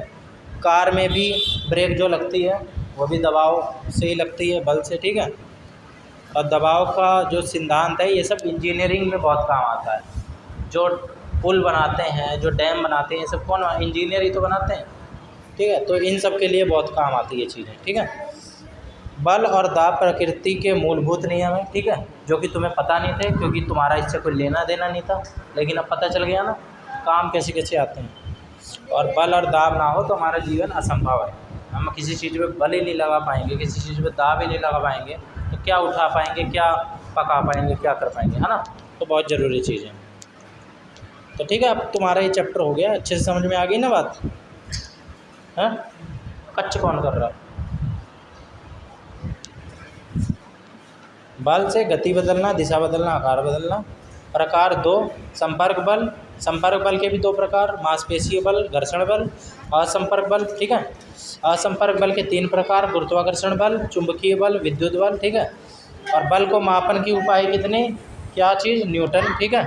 कार में भी ब्रेक जो लगती है वो भी दबाव से ही लगती है, बल से, ठीक है। और दबाव का जो सिद्धांत है ये सब इंजीनियरिंग में बहुत काम आता है। जो पुल बनाते हैं, जो डैम बनाते हैं, ये सब कौन, इंजीनियर ही तो बनाते हैं, ठीक है। तो इन सब के लिए बहुत काम आती है चीज़ें, ठीक है। बल और दाब प्रकृति के मूलभूत नियम है, ठीक है, जो कि तुम्हें पता नहीं थे क्योंकि तुम्हारा इससे कोई लेना देना नहीं था, लेकिन अब पता चल गया ना काम कैसे कैसे आते हैं। और बल और दाब ना हो तो हमारा जीवन असंभव है। हम किसी चीज़ पे बल ही नहीं लगा पाएंगे, किसी चीज़ पे दाब ही नहीं लगा पाएंगे, तो क्या उठा पाएंगे, क्या पका पाएंगे, क्या कर पाएंगे, है ना। तो बहुत ज़रूरी चीज़ है। तो ठीक है, अब तुम्हारा ये चैप्टर हो गया, अच्छे से समझ में आ गई ना बात, है। कच्च कौन कर रहा है। बल से गति बदलना, दिशा बदलना, आकार बदलना। प्रकार 2, संपर्क बल। संपर्क बल के भी 2 प्रकार, मांसपेशीय बल, घर्षण बल, असंपर्क बल, ठीक है। असंपर्क बल के 3 प्रकार, गुरुत्वाकर्षण बल, चुंबकीय बल, विद्युत बल, ठीक है। और बल को मापन की उपाय कितने, क्या चीज़, न्यूटन, ठीक है।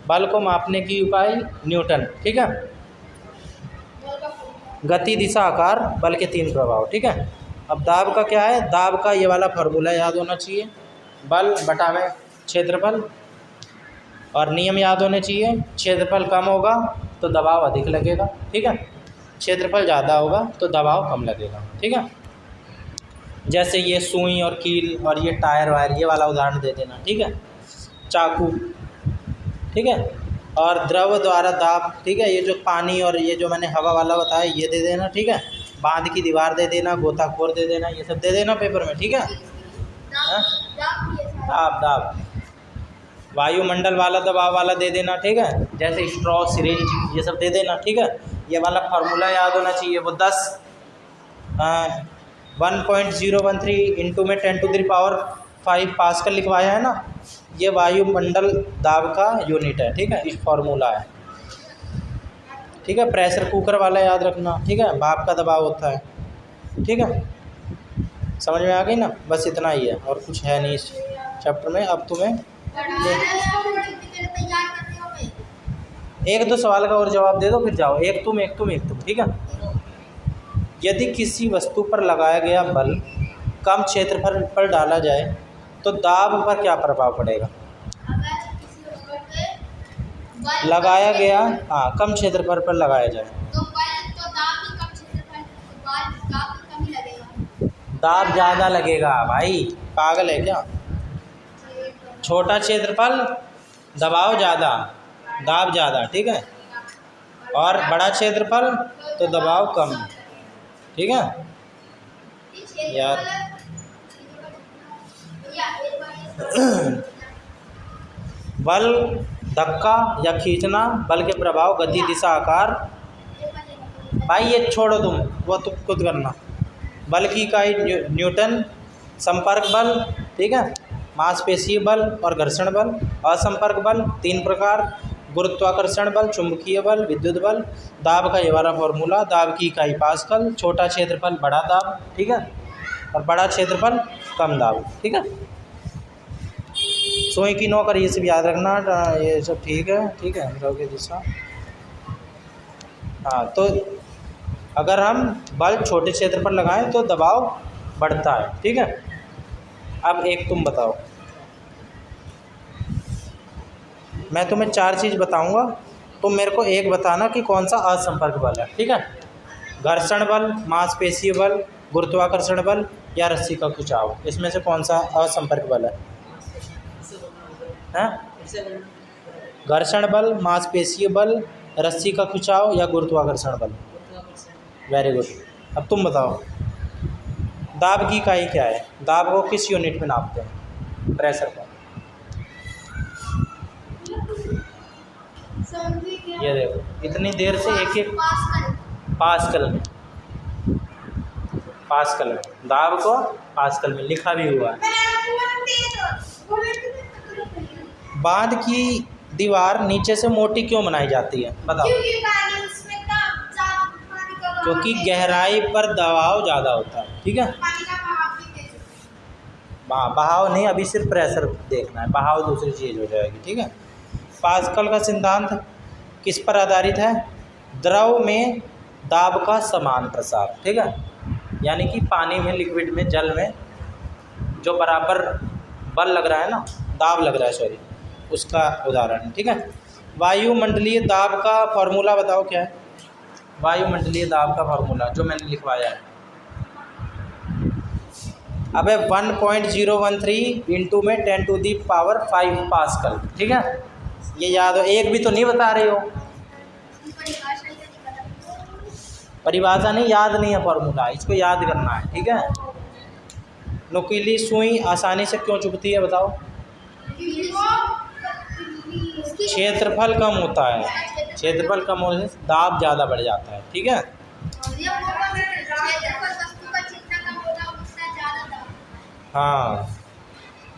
बल को मापने की उपाय न्यूटन, ठीक है। गति, दिशा, आकार, बल के 3 प्रभाव, ठीक है। अब दाब का क्या है, दाब का ये वाला फार्मूला याद होना चाहिए, बल बटा में क्षेत्रफल। और नियम याद होने चाहिए, क्षेत्रफल कम होगा तो दबाव अधिक लगेगा, ठीक है। क्षेत्रफल ज़्यादा होगा तो दबाव कम लगेगा, ठीक है। जैसे ये सुई और कील और ये टायर वायर, ये वाला उदाहरण दे देना, ठीक है। चाकू, ठीक है। और द्रव द्वारा दाब, ठीक है। ये जो पानी और ये जो मैंने हवा वाला बताया ये दे देना, ठीक है। बांध की दीवार दे देना, गोताखोर दे देना, ये सब दे देना पेपर में, ठीक है। दाब वायुमंडल वाला दबाव वाला दे देना, ठीक है। जैसे स्ट्रॉ, सिरिंज, ये सब दे देना, ठीक है। ये वाला फार्मूला याद होना चाहिए। वो 1.013 इंटू में 10⁵ पास्कल लिखवाया है ना, ये वायुमंडल दाब का यूनिट है, ठीक है, इस फार्मूला है, ठीक है। प्रेशर कुकर वाला याद रखना, ठीक है, भाप का दबाव होता है, ठीक है। समझ में आ गई ना, बस इतना ही है और कुछ है नहीं इस चैप्टर में। अब तुम्हें एक दो सवाल का और जवाब दे दो फिर जाओ, एक तुम, ठीक है। यदि किसी वस्तु पर लगाया गया बल कम क्षेत्रफल पर डाला जाए तो दाब पर क्या प्रभाव पड़ेगा? लगाया गया, हाँ, कम क्षेत्रफल पर लगाया जाए दाब ज़्यादा लगेगा। भाई पागल है क्या? छोटा क्षेत्रफल दबाव ज़्यादा, दाब ज़्यादा, ठीक है, और बड़ा क्षेत्रफल तो दबाव कम, ठीक है यार। बल, धक्का या खींचना, बल के प्रभाव, गति, दिशा, आकार। भाई ये छोड़ो तुम, वो तुम खुद करना। बल की इकाई न्यूटन, संपर्क बल, ठीक है, मांसपेशीय बल और घर्षण बल। असंपर्क बल 3 प्रकार, गुरुत्वाकर्षण बल, चुंबकीय बल, विद्युत बल। दाब का ये वाला फॉर्मूला, दाब की इकाई पास्कल, छोटा क्षेत्रफल बड़ा दाब, ठीक है, और बड़ा क्षेत्रफल कम दाब, ठीक है। सुई की नौकर ये सब याद रखना, ये सब ठीक है, ठीक है, द्रव की दिशा। हाँ, तो अगर हम बल छोटे क्षेत्र पर लगाएं तो दबाव बढ़ता है, ठीक है। अब एक तुम बताओ, मैं तुम्हें 4 चीज़ बताऊंगा, तुम मेरे को एक बताना कि कौन सा असंपर्क बल है, ठीक है। घर्षण बल, मांसपेशीय बल, गुरुत्वाकर्षण बल या रस्सी का खिंचाव, इसमें से कौन सा असंपर्क बल है? घर्षण बल, मांसपेशीय बल, रस्सी का खिंचाव या गुरुत्वाकर्षण बल? Very good. अब तुम बताओ, दाब की इकाई क्या है? दाब को किस यूनिट में नापते हैं? प्रेशर को। ये देखो, इतनी देर से एक एक पास्कल में, दाब को पास्कल में लिखा भी हुआ है। बांध की दीवार नीचे से मोटी क्यों बनाई जाती है? बताओ। क्योंकि गहराई पर दबाव ज़्यादा होता है, ठीक है। बहाव नहीं, अभी सिर्फ प्रेशर देखना है, बहाव दूसरी चीज़ हो जाएगी, ठीक है। पास्कल का सिद्धांत किस पर आधारित है? द्रव में दाब का समान प्रसार, ठीक है, यानी कि पानी में, लिक्विड में, जल में जो बराबर बल लग रहा है ना, दाब लग रहा है, सॉरी, उसका उदाहरण, ठीक है। वायुमंडलीय दाब का फॉर्मूला बताओ क्या है? वायुमंडलीय दाब का फार्मूला जो मैंने लिखवाया है, अबे 1.013 इंटू में 10⁵ पास्कल, ठीक है, ये याद हो। एक भी तो नहीं बता रहे हो, परिभाषा नहीं, याद नहीं है फॉर्मूला, इसको याद करना है, ठीक है। नुकीली सुई आसानी से क्यों चुभती है? बताओ। क्षेत्रफल कम होता है, क्षेत्रफल कम होने से दाब ज़्यादा बढ़ जाता है, ठीक है। हाँ,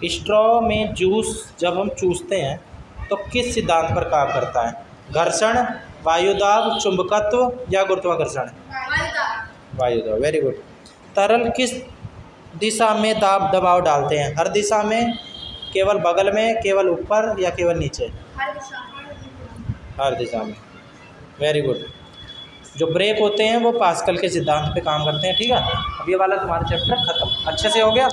स्ट्रॉ में जूस जब हम चूसते हैं तो किस सिद्धांत पर काम करता है? घर्षण, वायुदाब, चुंबकत्व या गुरुत्वाकर्षण? वायुदाब, वेरी गुड। तरल किस दिशा में दबाव डालते हैं? हर दिशा में, केवल बगल में, केवल ऊपर या केवल नीचे? हर दिशा में, वेरी गुड। जो ब्रेक होते हैं वो पास्कल के सिद्धांत पे काम करते हैं, ठीक है। अब ये वाला तुम्हारा चैप्टर खत्म, अच्छे से हो गया।